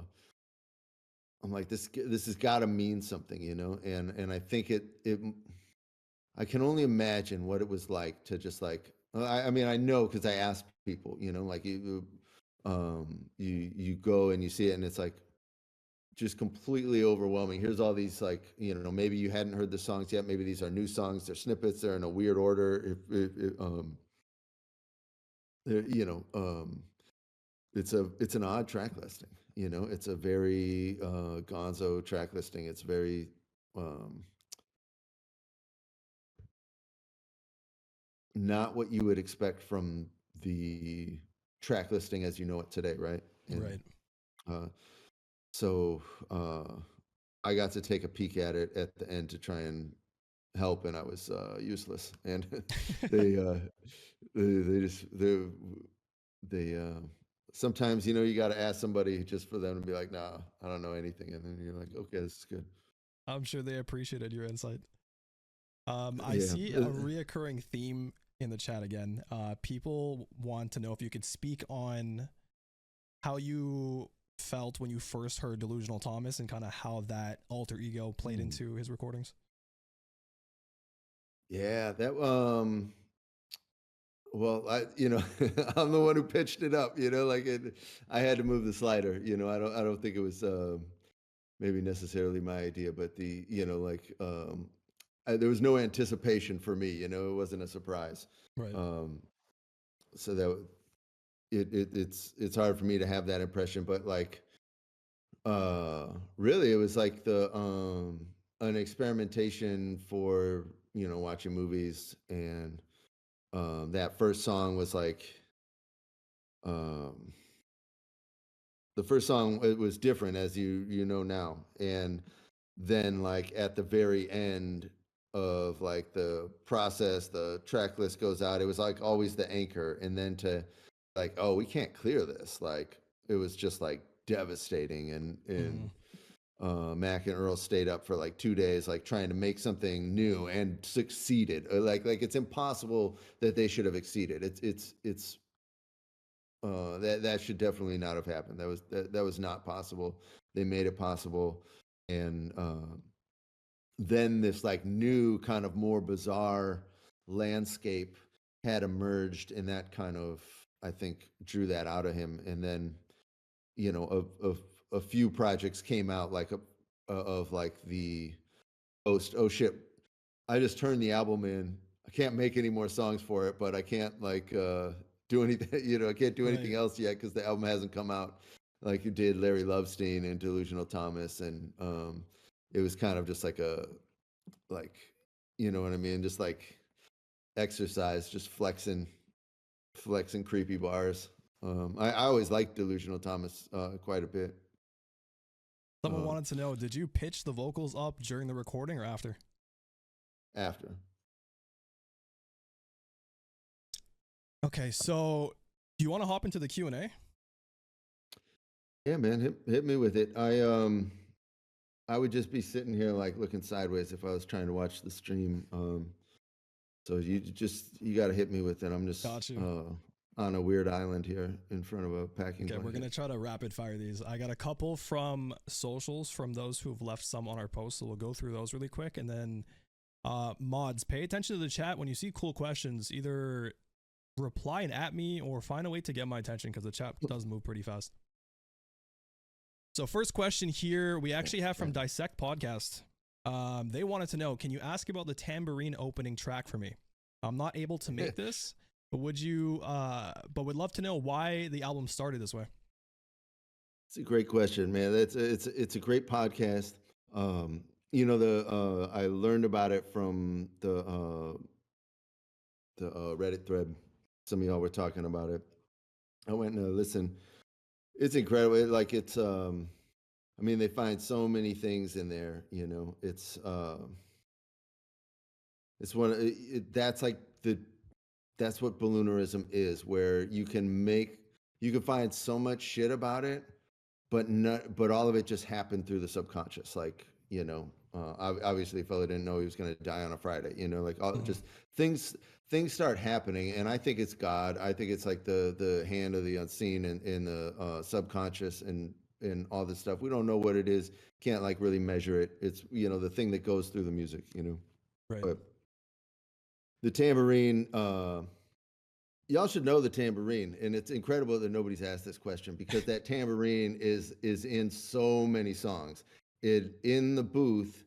I'm like this has got to mean something, and I think it I can only imagine what it was like to just like I mean I know because I asked people, like you go and you see it and it's like just completely overwhelming. Here's all these like maybe you hadn't heard the songs yet. Maybe these are new songs. They're snippets. They're in a weird order. They're, it's an odd track listing. It's a very gonzo track listing. It's very um, not what you would expect from the track listing as you know it today, right? And Right. uh, so I got to take a peek at it at the end to try and help, and I was useless. And they, uh, they just they sometimes you got to ask somebody just for them to be like, nah, I don't know anything, and then you're like, okay, this is good. I'm sure they appreciated your insight. I Yeah, see a reoccurring theme in the chat again. People want to know if you could speak on how you felt when you first heard Delusional Thomas and kind of how that alter ego played mm, into his recordings. yeah, that well, I'm the one who pitched it up. Like I had to move the slider. I don't think it was maybe necessarily my idea, but there was no anticipation for me. It wasn't a surprise. Right. Um, so that it's hard for me to have that impression, but like really it was like the an experimentation for watching movies, and that first song was like um the first song, it was different as you know now, and then like at the very end of like the process, the track list goes out. It was like always the anchor, and then to like, oh, we can't clear this, like it was just like devastating. And Mm, Mac and Earl stayed up for like 2 days like trying to make something new and succeeded. Like it's impossible that they should have exceeded. It's that should definitely not have happened. That was not possible. They made it possible, and then this like new kind of more bizarre landscape had emerged, and that kind of I think drew that out of him. And then a few projects came out like of like the post, oh shit, I just turned the album in. I can't make any more songs for it, but I can't like do anything. I can't do anything right. else yet because the album hasn't come out. Like you did Larry Lovestein and Delusional Thomas, and it was kind of just like a like you know what I mean, just like exercise, just flexing creepy bars. I always liked Delusional Thomas quite a bit. Someone Uh, wanted to know, did you pitch the vocals up during the recording or after? After. Okay, so do you want to hop into the Q&A? Yeah, man, hit me with it. I would just be sitting here like looking sideways if I was trying to watch the stream. So you got to hit me with it. I'm just Got you. on a weird island here in front of a packing Okay, we're blanket. gonna try to rapid fire these. I got a couple from socials from those who have left some on our post, so we'll go through those really quick. And then mods, pay attention to the chat when you see cool questions. Either reply and at me or find a way to get my attention because the chat does move pretty fast. So first question here, we actually have from Dissect Podcast. They wanted to know, can you ask about the tambourine opening track for me? I'm not able to make this, but would you? But would love to know why the album started this way. It's a great question, man. It's a great podcast. You know, I learned about it from the Reddit thread. Some of y'all were talking about it. I went and listened. It's incredible. I mean, they find so many things in there. You know, it's one. That's like that's what Balloonerism is, where you can find so much shit about it, but all of it just happened through the subconscious. Like, you know, obviously, fella didn't know he was going to die on a Friday. You know, like all just things start happening, and I think it's God. I think it's like the hand of the unseen and in the subconscious and all this stuff. We don't know what it is. Can't like really measure it. It's, you know, the thing that goes through the music. You know, Right. but the tambourine. Y'all should know the tambourine, and it's incredible that nobody's asked this question because that tambourine is in so many songs. It in the booth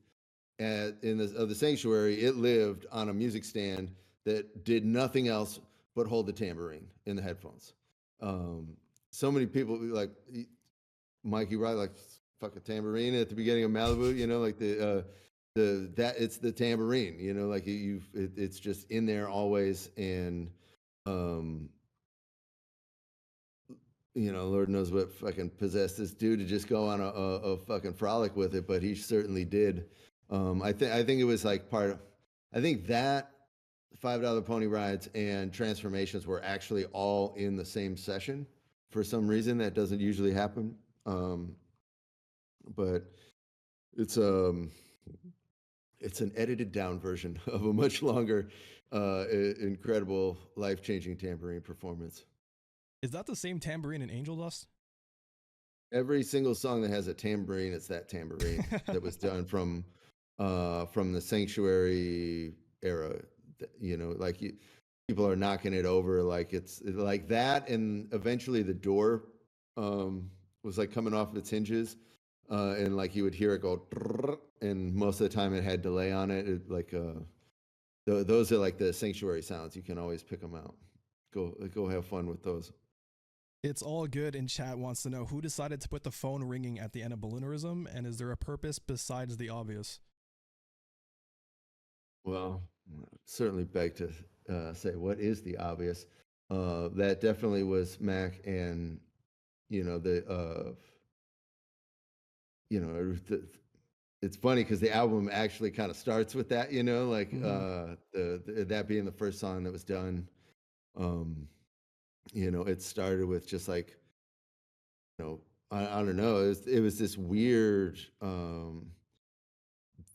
of the sanctuary. It lived on a music stand that did nothing else but hold the tambourine in the headphones. Um, so many people like Mikey Wright, like fucking tambourine at the beginning of Malibu. You know, like it's the tambourine. You know, like it's just in there always and. Um, you know, Lord knows what fucking possessed this dude to just go on a fucking frolic with it, but he certainly did. I think it was like I think that $5 pony rides and transformations were actually all in the same session for some reason. That doesn't usually happen. But it's um it's an edited down version of a much longer, incredible, life changing tambourine performance. Is that the same tambourine in Angel Dust? Every single song that has a tambourine, it's that tambourine that was done from the Sanctuary era. You know, like people are knocking it over like it's like that, and eventually the door was like coming off its hinges, and like you would hear it go, and most of the time it had delay on it. Those are like the Sanctuary sounds. You can always pick them out. Go have fun with those. It's all good. In chat wants to know who decided to put the phone ringing at the end of Balloonerism, and is there a purpose besides the obvious? Well, certainly beg to say what is the obvious. That definitely was Mac, and you know you know it's funny because the album actually kind of starts with that. You know, like that being the first song that was done. Um, you know, it started with just like, you know, I don't know. It was this weird.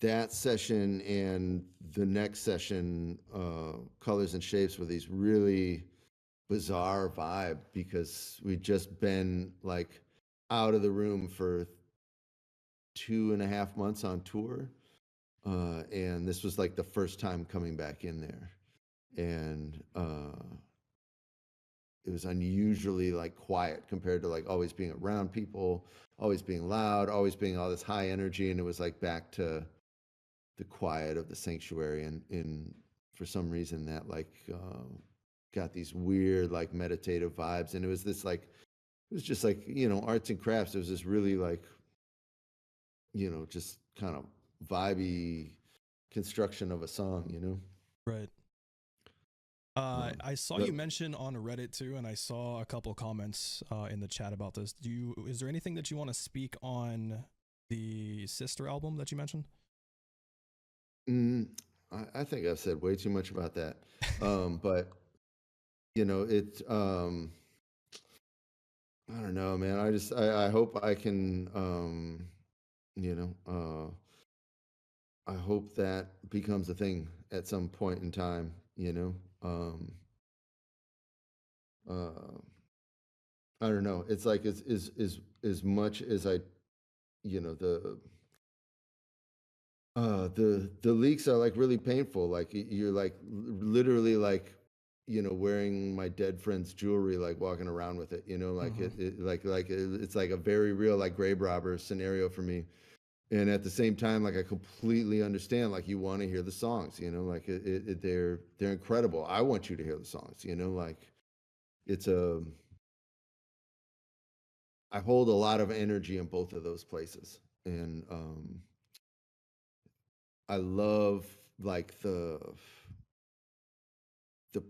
That session and the next session, Colors and Shapes, were these really bizarre vibe because we'd just been like out of the room for 2.5 months on tour. And this was like the first time coming back in there. And it was unusually like quiet compared to like always being around people, always being loud, always being all this high energy. And it was like back to the quiet of the sanctuary, and for some reason that like got these weird like meditative vibes, and it was this like it was just like, you know, arts and crafts. It was this really like, you know, just kind of vibey construction of a song, you know. Right. I saw But you mention on Reddit too, and I saw a couple comments in the chat about this. Is there anything that you want to speak on the sister album that you mentioned? mm, I think I've said way too much about that. But you know, I don't know, man. I hope I can you know, I hope that becomes a thing at some point in time, you know. uh, I don't know. It's like as much as I, you know, the leaks are like really painful. Like you're like literally like, wearing my dead friend's jewelry, like walking around with it. Like Hmm. it's like a very real like grave robber scenario for me. And at the same time, like I completely understand. Like you want to hear the songs. Like they're incredible. I want you to hear the songs. Like it's a I hold a lot of energy in both of those places, and I love like the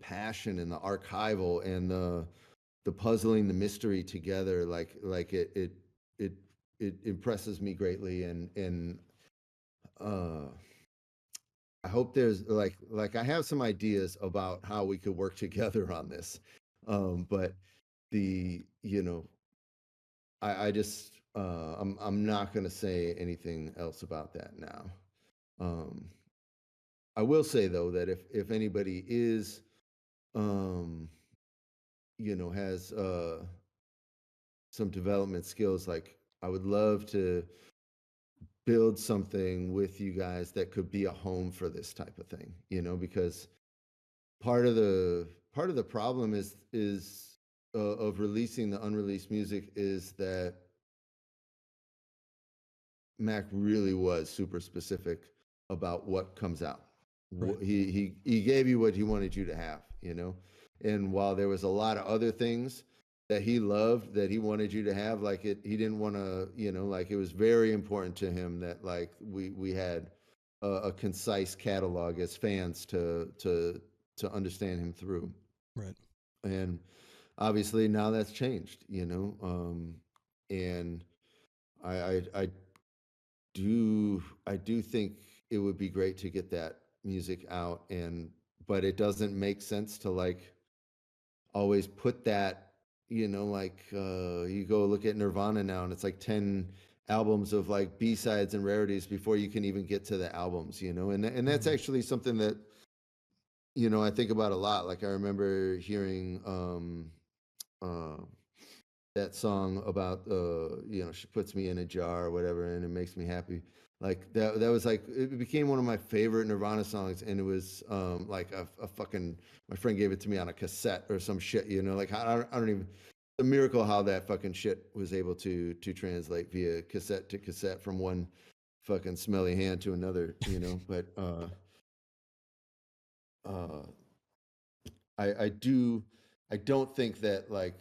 passion and the archival and the puzzling, the mystery together. Like it it impresses me greatly, and uh, I hope there's like I have some ideas about how we could work together on this, but the I just I'm not going to say anything else about that now. Um, I will say though that if anybody is um, has some development skills, like I would love to build something with you guys that could be a home for this type of thing. Because part of the problem is of releasing the unreleased music is that Mac really was super specific about what comes out. Right. He gave you what he wanted you to have, And while there was a lot of other things that he loved that he wanted you to have, like he didn't want to, like it was very important to him that like we had a concise catalog as fans to understand him through. Right. And obviously now that's changed, and I I do think it would be great to get that music out, and but it doesn't make sense to like always put that, like you go look at Nirvana now and it's like 10 albums of like B-sides and rarities before you can even get to the albums, and that's Hmm. actually something that I think about a lot. Like I remember hearing uh that song about she puts me in a jar or whatever and it makes me happy, like that was like it became one of my favorite Nirvana songs, and it was like a fucking my friend gave it to me on a cassette or some shit, like I don't even a miracle how that fucking shit was able to translate via cassette to cassette from one fucking smelly hand to another, but uh I don't think that like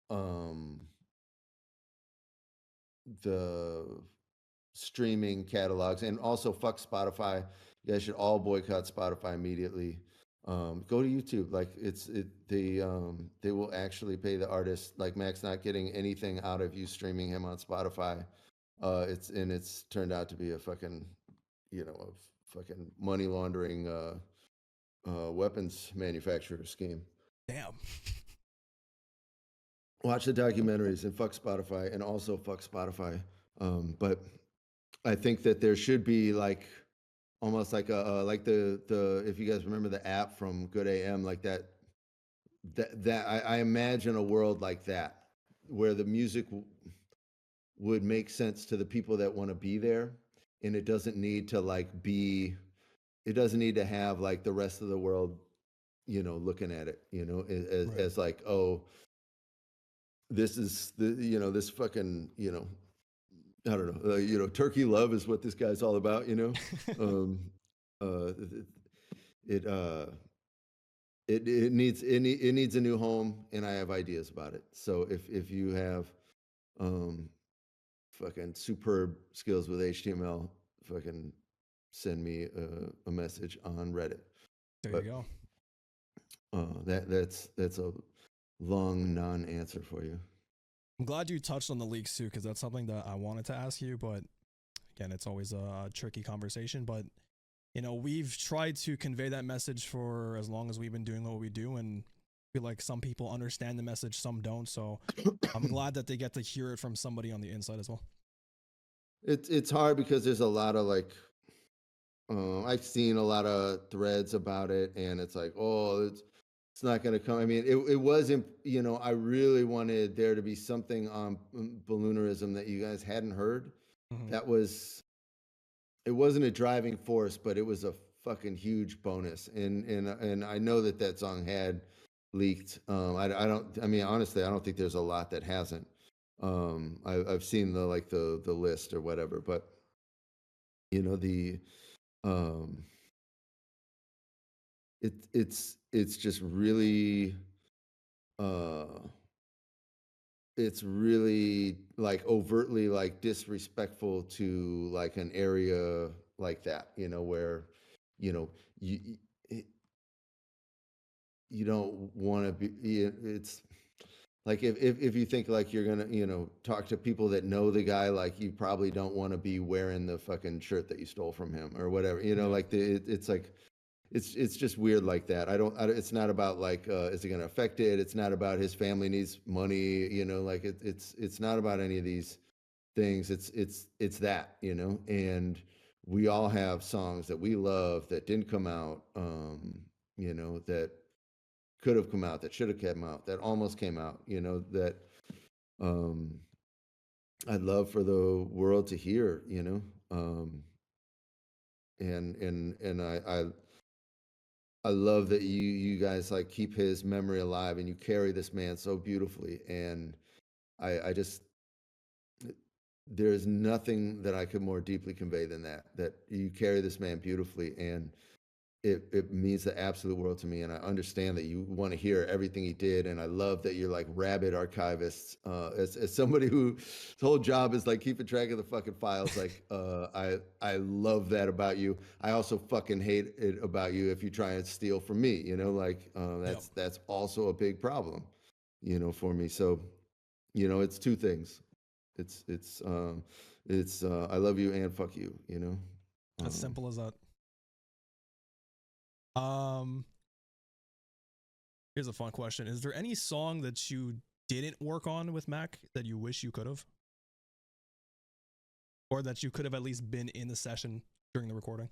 um the streaming catalogs, and also fuck Spotify. You guys should all boycott Spotify immediately. Go to YouTube. Like they will actually pay the artist. Like Mac's not getting anything out of you streaming him on Spotify. It's turned out to be a fucking a fucking money laundering weapons manufacturer scheme. Damn. Watch the documentaries and fuck Spotify, and also fuck Spotify. But I think that there should be like almost like a like the if you guys remember the app from Good AM, like that I imagine a world like that where the music would make sense to the people that want to be there, and it doesn't need to like be it doesn't need to have like the rest of the world looking at it, Right. as like, oh, this is the this fucking I don't know. Turkey love is what this guy's all about. Um, uh, it it needs a new home, and I have ideas about it. So if you have um, fucking superb skills with HTML, fucking send me a message on Reddit. There you But go. that's a long non-answer for you. I'm glad you touched on the leaks too, because that's something that I wanted to ask you, but again, it's always a tricky conversation. But we've tried to convey that message for as long as we've been doing what we do, and I feel like some people understand the message, some don't. So I'm glad that they get to hear it from somebody on the inside as well. It's hard because there's a lot of like I've seen a lot of threads about it, and it's like, oh, it's not going to come. I mean, it wasn't, you know, I really wanted there to be something on Balloonerism that you guys hadn't heard. Hmm. That was, it wasn't a driving force, but it was a fucking huge bonus. And I know that that song had leaked. I don't, I mean, honestly, I don't think there's a lot that hasn't. I've seen the, like the list or whatever, but you know, um, it's just really, uh, it's really like overtly like disrespectful to like an area like that, you know, where, you know, you, you don't want to be, it's like if you think like you're gonna, you know, talk to people that know the guy, like you probably don't want to be wearing the fucking shirt that you stole from him or whatever, you know, Yeah. like it's like it's just weird like that. It's not about like is it going to affect it? It's not about his family needs money, you know, like it's not about any of these things. It's that, you know, and we all have songs that we love that didn't come out, you know, that could have come out, that should have come out, that almost came out, you know, that um I'd love for the world to hear, you know. And I love that you guys like keep his memory alive and you carry this man so beautifully. And I just there's nothing that I could more deeply convey than that. That you carry this man beautifully, and it means the absolute world to me. And I understand that you want to hear everything he did, and I love that you're like rabid archivists. As somebody whose whole job is like keeping track of the fucking files, like I love that about you. I also fucking hate it about you if you try and steal from me. You know, like Yep. that's also a big problem, you know, for me. So you know, it's two things. It's it's um, it's I love you and fuck you. You know. As Um, simple as that. Um, Here's a fun question: is there any song that you didn't work on with Mac that you wish you could have, or that you could have at least been in the session during the recording?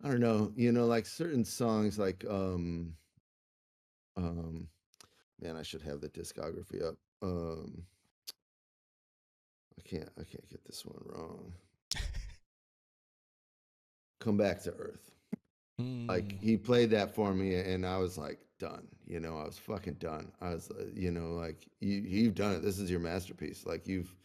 I don't know, you know, like certain songs like um man, I should have the discography up. I can't get this one wrong. Come Back to Earth. Like Mm, he played that for me and I was like done, you know, I was fucking done. I was you know, like you've done it. This is your masterpiece. Like you've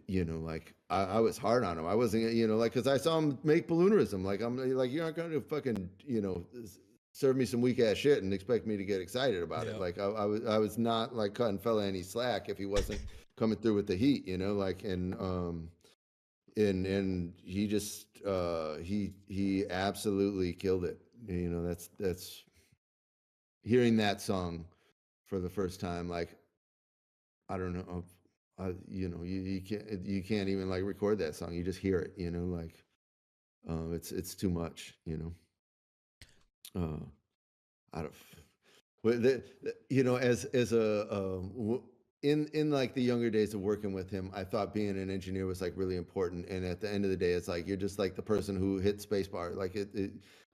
you know, like I was hard on him. I wasn't, you know, like because I saw him make Balloonerism. Like I'm like you're not going to fucking, you know, serve me some weak ass shit and expect me to get excited about it. yeah. Like I was not like cutting fella any slack if he wasn't coming through with the heat, you know, like and he just he absolutely killed it. You know, that's hearing that song for the first time. Like I don't know. You know, you can't even like record that song. You just hear it. You know, like it's too much. You know, I don't. But you know, as a in like the younger days of working with him, I thought being an engineer was like really important. And at the end of the day, it's like you're just like the person who hit spacebar. Like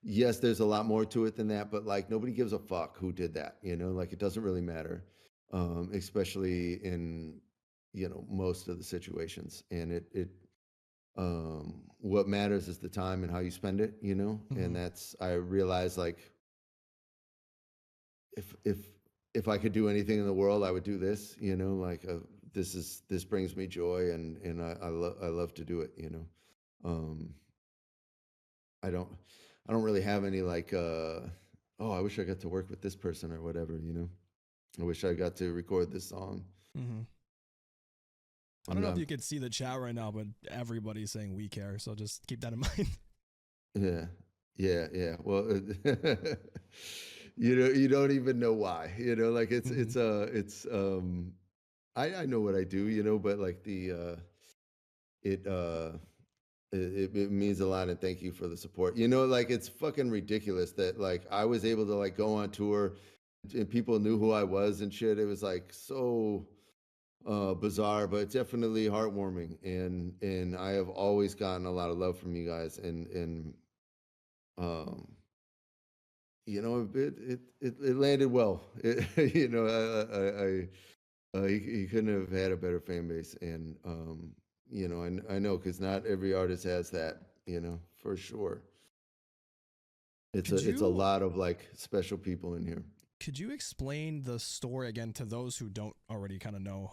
yes, there's a lot more to it than that, but like nobody gives a fuck who did that. You know, like it doesn't really matter, especially in you know most of the situations. And what matters is the time and how you spend it. You know, and Hmm. that's I realize like if if if I could do anything in the world, I would do this. You know, like this brings me joy, and I love to do it. You know, um, I don't I don't really have any like oh I wish I got to work with this person or whatever. You know, I wish I got to record this song. Hmm. I don't I'm know if not. you could see the chat right now, but everybody's saying we care, so just keep that in mind. Yeah, yeah. Well, you know, you don't even know why. You know, like Hmm. it's I know what I do. You know, but like the it it means a lot and thank you for the support. You know, like it's fucking ridiculous that like I was able to like go on tour and people knew who I was and shit. It was like so bizarre, but definitely heartwarming. And I have always gotten a lot of love from you guys, and um it landed well. You know, he couldn't have had a better fan base, and you know, I know because not every artist has that. You know, for sure. Could It's a you lot of like special people in here. could you explain the story again to those who don't already kind of know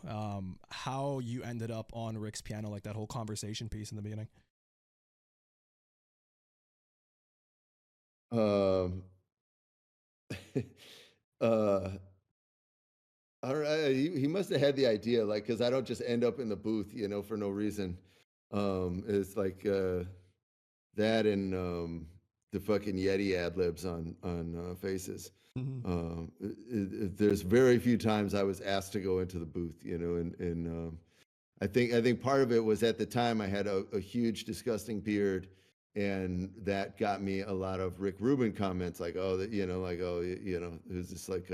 how you ended up on Rick's piano, like that whole conversation piece in the beginning? Um, uh, all right, he must have had the idea, like, because I don't just end up in the booth, you know, for no reason. It's like that and the fucking Yeti ad libs on Faces. Mm-hmm. There's very few times I was asked to go into the booth, you know, and I think part of it was at the time I had a huge disgusting beard, and that got me a lot of Rick Rubin comments like, oh, that you know, like, oh, you know, who's this like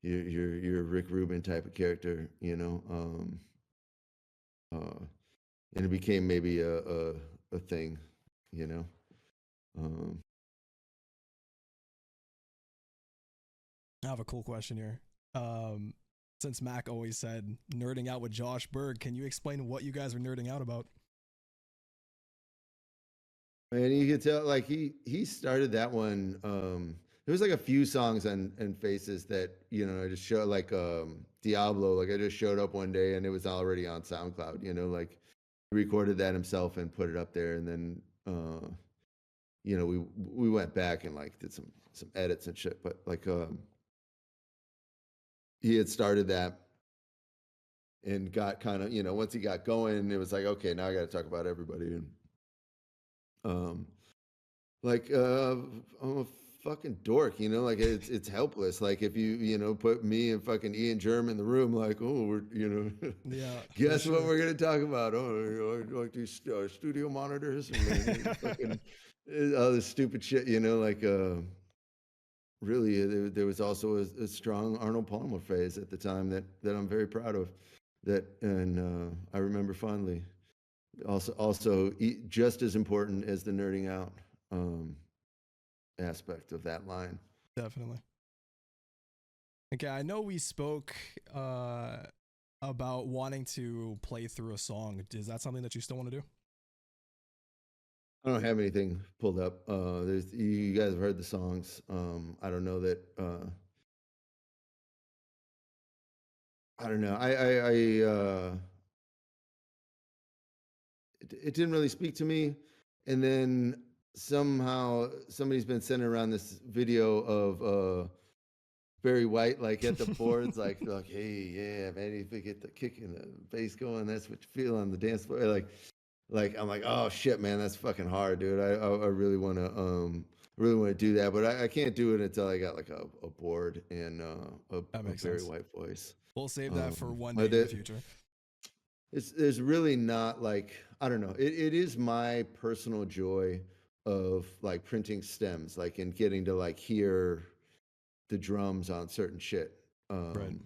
you're a Rick Rubin type of character, you know, and it became maybe a thing, you know. Um, I have a cool question here. Um, since Mac always said nerding out with Josh Berg, can you explain what you guys are nerding out about? and you could tell like he started that one. There was like a few songs on Faces that you know I just showed like Diablo. Like I just showed up one day and it was already on SoundCloud. You know, like he recorded that himself and put it up there, and then you know we went back and like did some edits and shit. But like he had started that and got kind of you know once he got going, it was like okay now I got to talk about everybody and um like I'm a fucking dork, you know, like it's helpless. Like if you know put me and fucking Ian Germ in the room, like oh we're you know, Yeah, for guess what sure. we're gonna talk about? Oh, you know, like these studio monitors and fucking all this stupid shit, you know, like really there was also a strong Arnold Palmer phase at the time that I'm very proud of, that and I remember fondly. Also just as important as the nerding out. Um, Aspect of that line. Definitely. Okay, I know we spoke uh, about wanting to play through a song. Is that something that you still want to do? I don't have anything pulled up. There's you guys have heard the songs. I don't know that. I don't know. It didn't really speak to me, and then somehow somebody's been sending around this video of Barry White like at the boards, like hey yeah man, if we get the kick and the bass going, that's what you feel on the dance floor. Like I'm like, oh shit, man, that's fucking hard, dude. I really want to do that, but I can't do it until I got like a board and That a makes very sense. white voice. We'll save that for one day But in the future. it's there's really not like I don't know. It is my personal joy of like printing stems, like and getting to like hear the drums on certain shit. Right.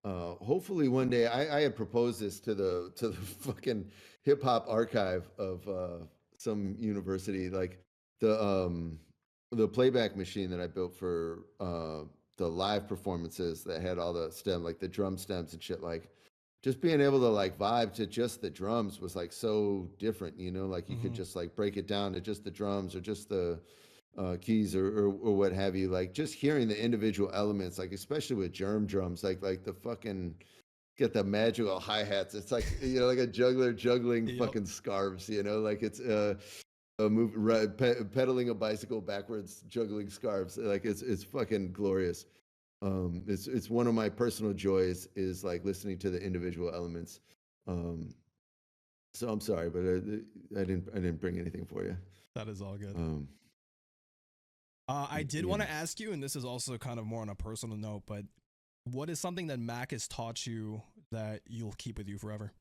Hopefully one day I had proposed this to the fucking hip hop archive of some university, like the um the playback machine that I built for the live performances that had all the stem like the drum stems and shit, like just being able to like vibe to just the drums was like so different, you know, like you could Mm-hmm. just like break it down to just the drums or just the keys or what have you, like just hearing the individual elements, like especially with germ drums, like the fucking get the magical hi-hats. It's like you know, like a juggler juggling Yep. fucking scarves, you know, like it's a move pedaling a bicycle backwards, juggling scarves. Like it's fucking glorious. It's one of my personal joys is like listening to the individual elements. Um, so I'm sorry, but I didn't bring anything for you. That is all good. Um, I did you want know. to ask you, and this is also kind of more on a personal note, but what is something that Mac has taught you that you'll keep with you forever?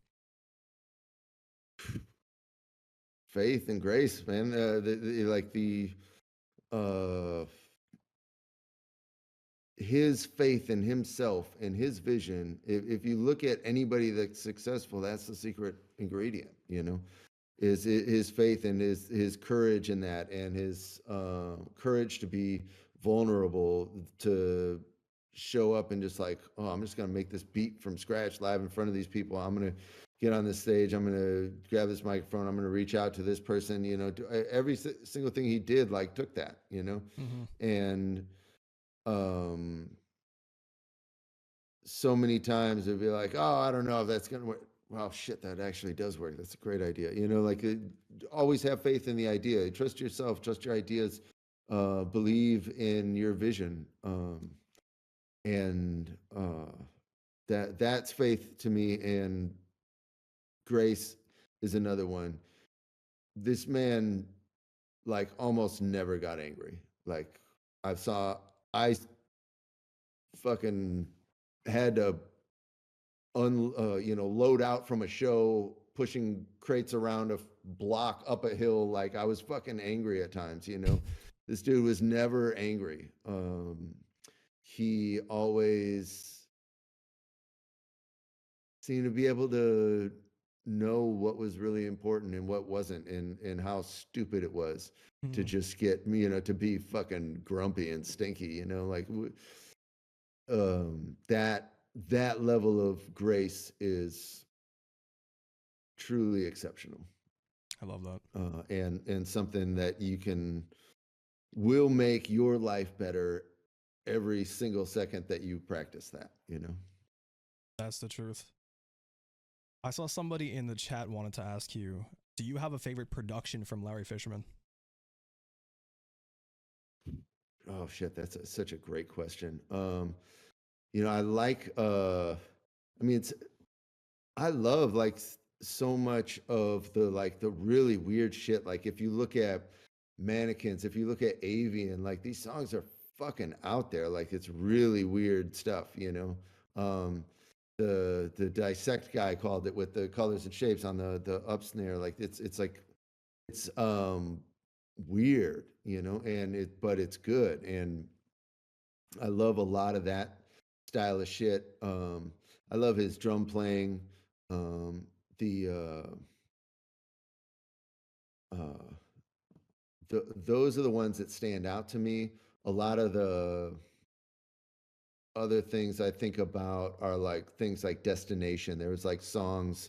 Faith and grace, man. Like the uh, his faith in himself and his vision. If you look at anybody that's successful, that's the secret ingredient. You know, is his faith and his courage in that, and his courage to be vulnerable, to show up and just like, oh, I'm just gonna make this beat from scratch live in front of these people. I'm gonna get on this stage. I'm gonna grab this microphone. I'm gonna reach out to this person. You know, every single thing he did like took that. You know, Mm-hmm. and um, so many times it'd be like, oh, I don't know if that's gonna work. Well, shit, that actually does work. That's a great idea. You know, like always have faith in the idea. Trust yourself. Trust your ideas. Believe in your vision. And that's faith to me. And grace is another one. This man, like, almost never got angry. Like, I fucking had to load out from a show, pushing crates around a block up a hill. Like, I was fucking angry at times, you know. This dude was never angry. He always seemed to be able to know what was really important and what wasn't, and how stupid it was to Mm-hmm. just get, to be fucking grumpy and stinky, like that level of grace is truly exceptional. I love that. And something that will make your life better every single second that you practice that. That's the truth. I saw somebody in the chat wanted to ask you, do you have a favorite production from Larry Fisherman? Oh shit, that's such a great question. I like I love like so much of the really weird shit. Like if you look at Mannequins, if you look at Avian, like these songs are fucking out there. Like it's really weird stuff. The Dissect guy called it with the colors and shapes on the up snare. Like it's weird, but it's good. And I love a lot of that style of shit. I love his drum playing. The those are the ones that stand out to me. A lot of the other things I think about are like things like Destination. There was like songs,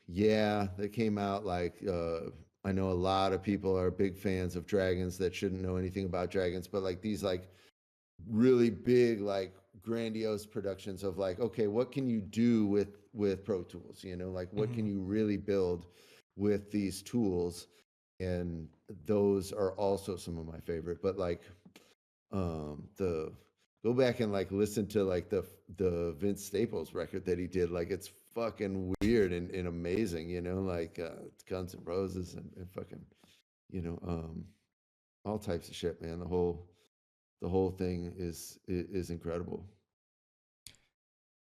yeah, that came out like I know a lot of people are big fans of Dragons that shouldn't know anything about Dragons, but like these like really big, like grandiose productions of like, okay, what can you do with Pro Tools? Like what Mm-hmm. can you really build with these tools? And those are also some of my favorite. But like the go back and like listen to like the Vince Staples record that he did. Like it's fucking weird and amazing. Like Guns N' Roses and fucking you know um all types of shit, man. The whole thing is incredible.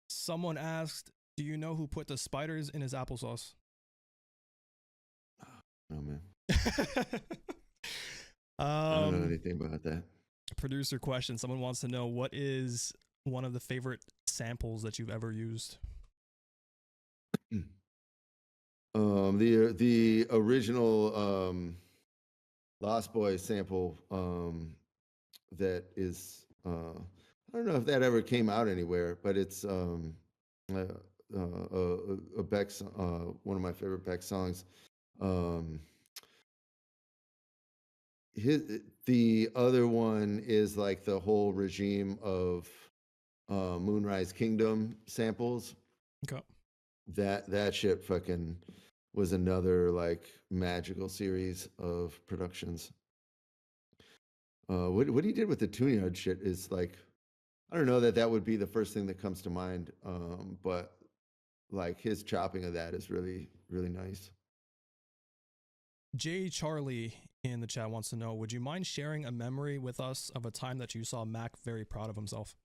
Someone asked, do you know who put the spiders in his applesauce? Oh man, I don't know um, anything about that. Producer question. Someone wants to know, what is one of the favorite samples that you've ever used? The original Lost Boys sample that is I don't know if that ever came out anywhere, but it's uh, a Beck one of my favorite Beck songs. Um, the other one is like the whole regime of Moonrise Kingdom samples. Okay. That shit fucking was another like magical series of productions. What he did with the Tune shit is like, I don't know that would be the first thing that comes to mind, but like his chopping of that is really really nice. Jay Charlie in the chat wants to know, would you mind sharing a memory with us of a time that you saw Mac very proud of himself?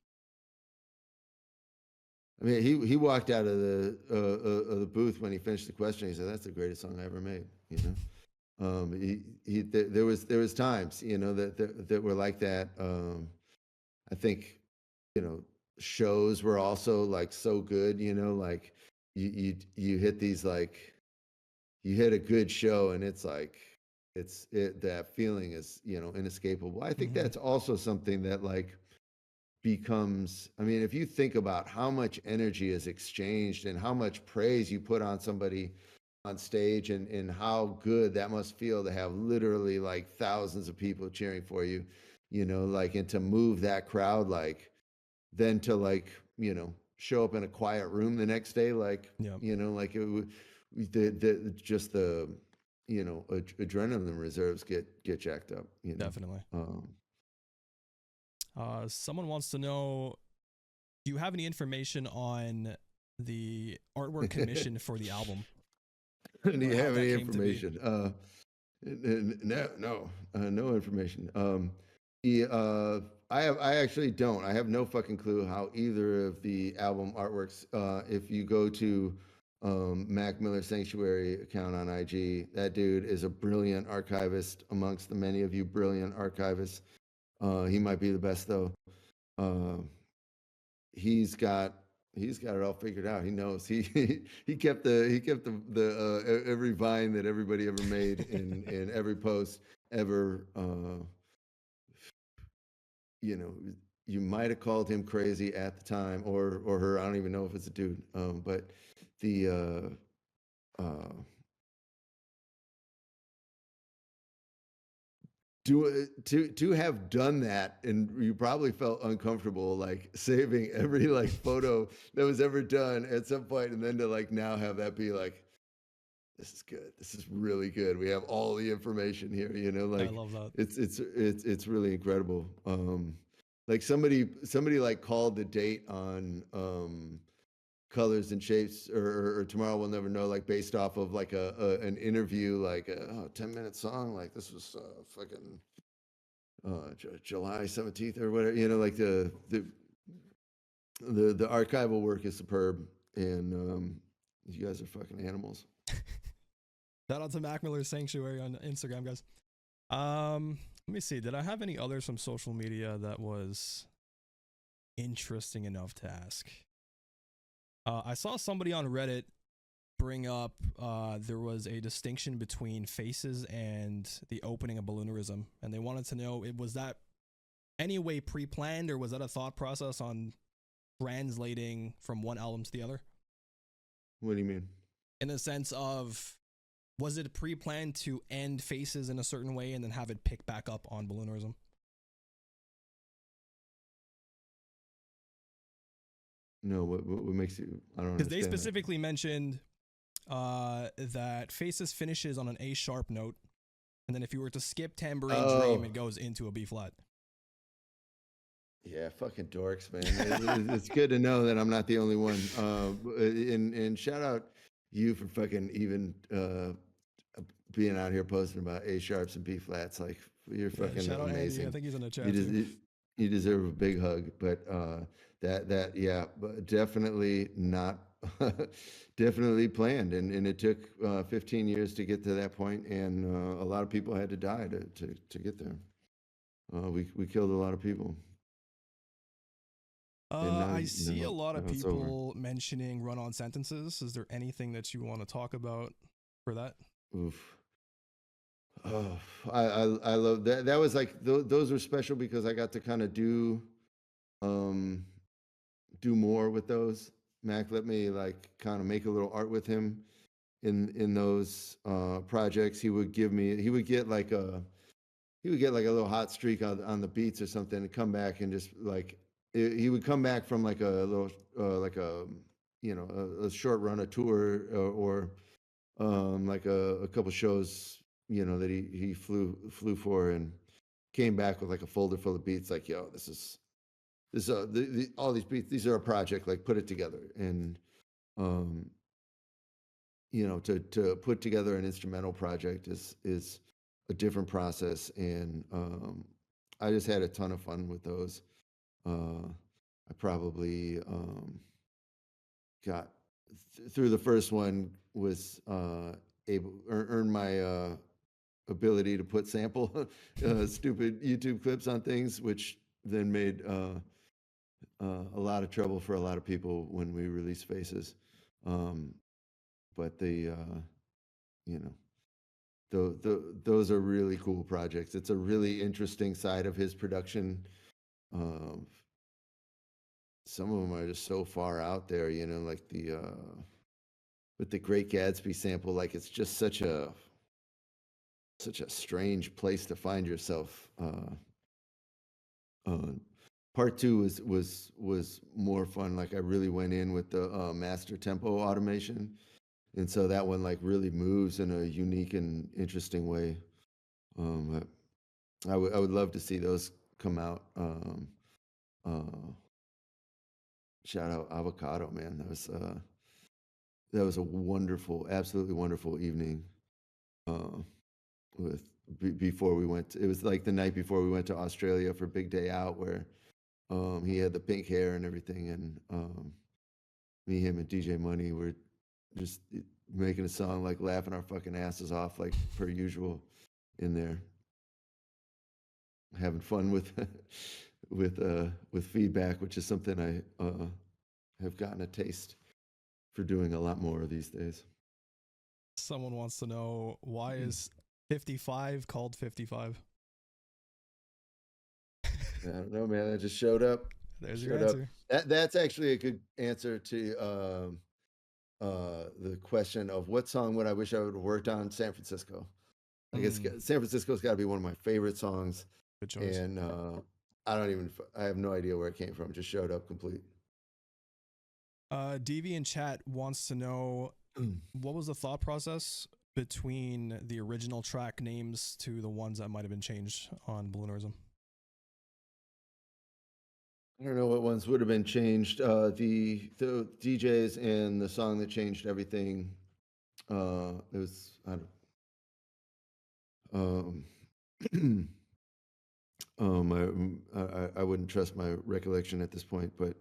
I mean, he walked out of the booth when he finished the question. He said, "That's the greatest song I ever made." There was times that were like that. I think shows were also like so good. Like you hit these like you hit a good show and it's like that feeling is, inescapable. I think Hmm. that's also something that like becomes, I mean, if you think about how much energy is exchanged and how much praise you put on somebody on stage, and how good that must feel to have literally like thousands of people cheering for you, like, and to move that crowd, like, then to like, show up in a quiet room the next day, like, Yeah, like just the, adrenaline reserves get jacked up, definitely. um Someone wants to know, do you have any information on the artwork commission for the album do or you how have that any came to be? information? No, no information. The, I actually don't. I have no fucking clue how either of the album artworks. If you go to Mac Miller Sanctuary account on IG, that dude is a brilliant archivist amongst the many of you brilliant archivists. He might be the best though. Uh, he's got he's got it all figured out. He knows. He kept the every vine that everybody ever made in every post ever. You know, you might have called him crazy at the time, or her. I don't even know if it's a dude. But the to have done that, and you probably felt uncomfortable like saving every like photo that was ever done at some point, and then to like now have that be like, this is good, this is really good, we have all the information here, I like love that. it's really incredible. Like somebody like called the date on Colors and Shapes, or Tomorrow We'll Never Know, like based off of like an interview, like a 10-minute song, like this was fucking July 17th or whatever, like the archival work is superb, and you guys are fucking animals. Shout out to Mac Miller Sanctuary on Instagram, guys. Let me see. Did I have any others from social media that was interesting enough to ask? I saw somebody on Reddit bring up there was a distinction between Faces and the opening of Balloonerism, and they wanted to know, was that any way pre-planned, or was that a thought process on translating from one album to the other? What do you mean? In the sense of, was it pre-planned to end Faces in a certain way and then have it pick back up on Balloonerism? No, what makes you, I don't Because they understand that. specifically mentioned that Faces finishes on an A sharp note, and then if you were to skip Tambourine Dream, Oh, it goes into a B flat. yeah, fucking dorks, man. It's good to know that I'm not the only one. And shout out you for fucking even being out here posting about A sharps and B flats. Like, you're Yeah, fucking shout out Andy. I amazing. think he's in the You chat just too. you deserve a big hug. But that yeah, but definitely not definitely planned. And it took 15 years to get to that point, and a lot of people had to die to get there. We killed a lot of people, and I see a lot of now it's over. people mentioning run-on sentences. Is there anything that you want to talk about for that? Oof. Oh, I love that. That was like those were special because I got to kind of um do more with those. Mac let me like kind of make a little art with him in those projects. He would get like a little hot streak on the beats or something, and come back and just like he would come back from like a little like a, a short run, a tour, or like a couple shows, that he flew for, and came back with like a folder full of beats, like, yo, this all these beats, these are a project, like, put it together. And um to put together an instrumental project is a different process, and I just had a ton of fun with those. I probably got through the first one, was able earn my ability to put sample stupid YouTube clips on things, which then made a lot of trouble for a lot of people when we released Faces. Um, but you know, those are really cool projects. It's a really interesting side of his production. Um, some of them are just so far out there, you know, like the with the Great Gatsby sample, like it's just such a strange place to find yourself. Uh, Part two was more fun. Like I really went in with the master tempo automation, and so that one like really moves in a unique and interesting way. Um, I would love to see those come out. Uh, Shout out Avocado, man. That was a wonderful, absolutely wonderful evening. Uh, with before we went, it was like the night before we went to Australia for Big Day Out, where he had the pink hair and everything, and me, him, and DJ Money were just making a song, like laughing our fucking asses off, like per usual, in there, having fun with with feedback, which is something I have gotten a taste for doing a lot more of these days. Someone wants to know, why is 55 called 55? I don't know, man. I just showed up. There's your Showed up. answer. That's actually a good answer to the question of what song would I wish I would have worked on. San Francisco. Like San Francisco's got to be one of my favorite songs, Good choice. and I have no idea where it came from. Just showed up complete. DV in chat wants to know, what was the thought process between the original track names to the ones that might have been changed on Balloonerism? I don't know what ones would have been changed. The DJs and the song that changed everything. It was I don't. I wouldn't trust my recollection at this point, but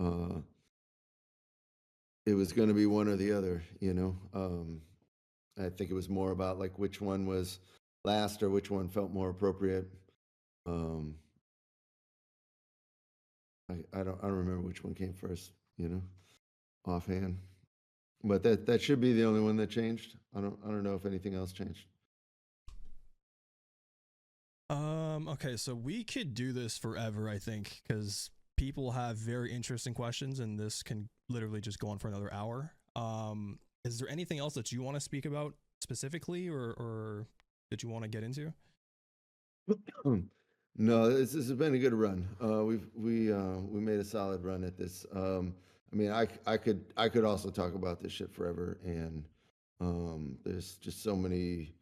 uh, it was going to be one or the other. You know, I think it was more about like which one was last or which one felt more appropriate. Um, I don't remember which one came first. You know, offhand. But that should be the only one that changed. I don't know if anything else changed. Okay, so we could do this forever, I think, because people have very interesting questions, and this can literally just go on for another hour. Is there anything else that you want to speak about specifically, or that you want to get into? No, this has been a good run. We made a solid run at this. I mean, I could also talk about this shit forever, and there's just so many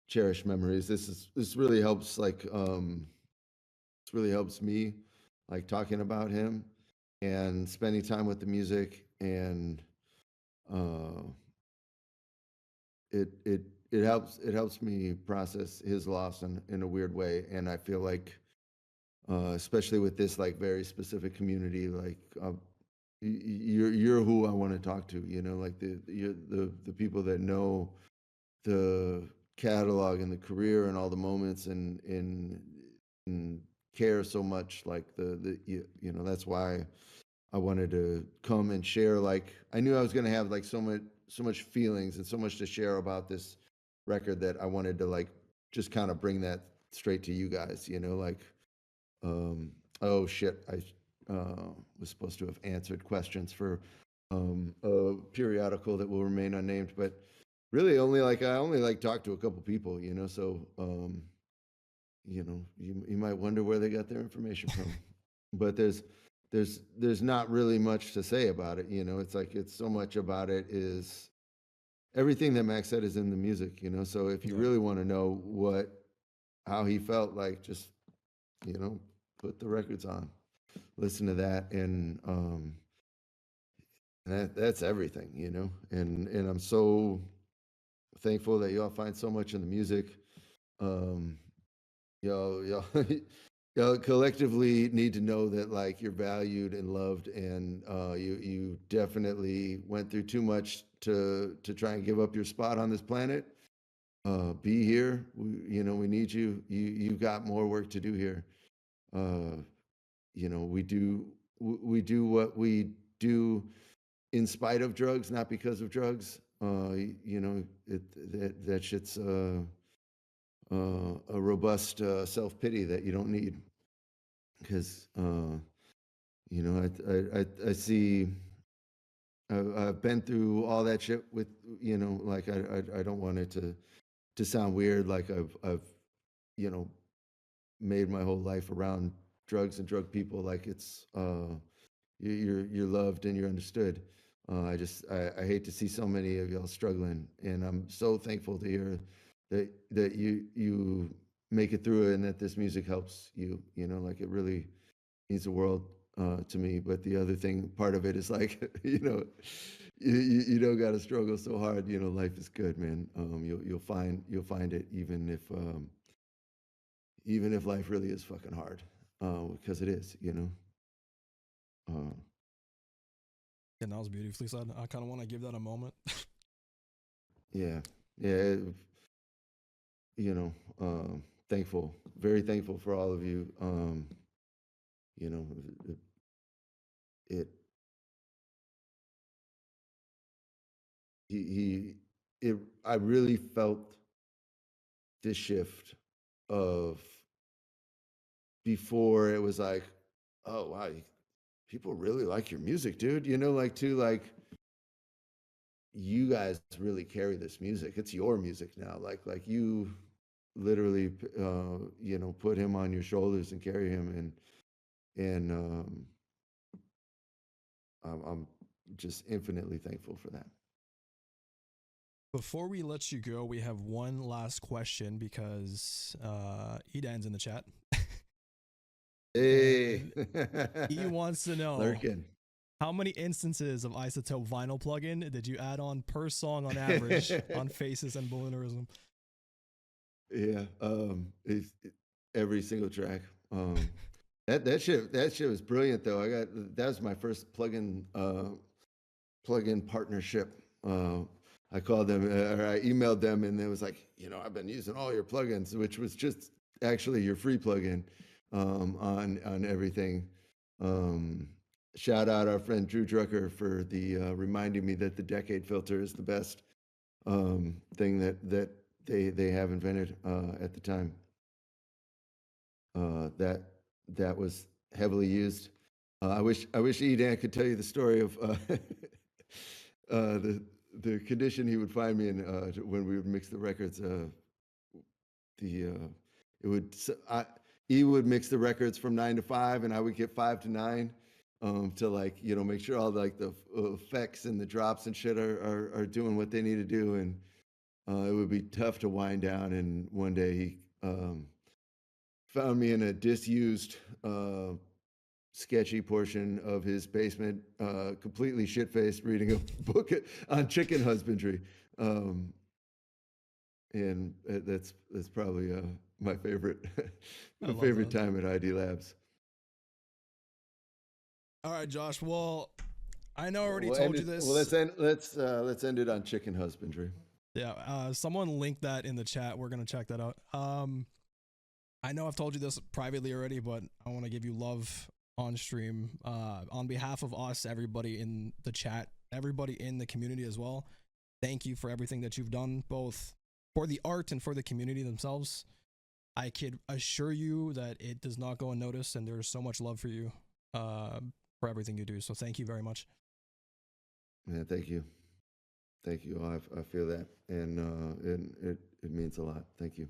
cherished memories. This really helps. Like, this really helps me, like talking about him and spending time with the music, and uh, it helps me process his loss in a weird way, and I feel like especially with this like very specific community, like you're who I want to talk to. You know, like the people that know the catalog and the career and all the moments and care so much. Like you know, that's why I wanted to come and share. Like I knew I was going to have like so much feelings and so much to share about this record that I wanted to like just kind of bring that straight to you guys. You know, like um, oh shit, I was supposed to have answered questions for a periodical that will remain unnamed, but really I only like talked to a couple people, you know. So you know, you might wonder where they got their information from, but there's not really much to say about it. You know, it's like it's so much about it is everything that Max said is in the music. You know, so if you really want to know how he felt, like just you know, put the records on, listen to that, and that's everything, you know. And I'm so thankful that y'all find so much in the music. Um, y'all y'all collectively need to know that like you're valued and loved, and you definitely went through too much to try and give up your spot on this planet. Be here. You know, we need you. You got more work to do here. You know, we do what we do in spite of drugs, not because of drugs. you know, that shit's a robust self pity that you don't need, because you know, I see. I've been through all that shit with, you know, like I don't want it to sound weird, like I've you know, made my whole life around drugs and drug people. Like it's you're loved and you're understood. I hate to see so many of y'all struggling, and I'm so thankful to hear that you make it through it, and that this music helps you. You know, like it really means the world to me. But the other thing, part of it is like, you know, you don't got to struggle so hard. You know, life is good, man. You'll find it, even if life really is fucking hard, because it is. You know. Uh, And that was beautifully said. I kind of want to give that a moment. yeah, yeah. You know, thankful, very thankful for all of you. You know, it he it I really felt this shift of, before it was like, oh wow, people really like your music, dude. You know, like, to like, you guys really carry this music. It's your music now. Like you literally, you know, put him on your shoulders and carry him, and I'm just infinitely thankful for that. Before we let you go, we have one last question because Edan's in the chat. Hey, He wants to know, lurking. how many instances of Isotope vinyl plugin did you add on per song on average on Faces and Balloonerism? Yeah, every single track. That shit was brilliant though. That was my first plugin partnership. I called them, or I emailed them, and it was like, you know, I've been using all your plugins, which was just actually your free plugin, on everything. Um, Shout out our friend Drew Drucker for the reminding me that the Decade filter is the best thing that they have invented at the time. That that was heavily used. I wish Edan could tell you the story of the condition he would find me in when we would mix the records. The it would s- I, He would mix the records from 9 to 5, and I would get 5 to 9, to, like, you know, make sure all like the effects and the drops and shit are doing what they need to do, and it would be tough to wind down. And one day he found me in a disused, sketchy portion of his basement, completely shit faced, reading a book on chicken husbandry. Um, and that's probably my favorite I my love favorite that. time at ID Labs. All right, Josh. Well, I know I already We'll told end you it. Well, this. let's end it on chicken husbandry. Yeah, someone linked that in the chat. We're gonna check that out. I know I've told you this privately already, but I want to give you love on stream. On behalf of us, everybody in the chat, everybody in the community as well. Thank you for everything that you've done, both for the art and for the community themselves. I can assure you that it does not go unnoticed, and there's so much love for you, for everything you do. So thank you very much. Yeah, thank you. I feel that, and it means a lot. Thank you.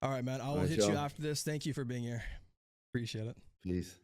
All right, man. I All will right, hit you y'all. after this. Thank you for being here. Appreciate it. Peace.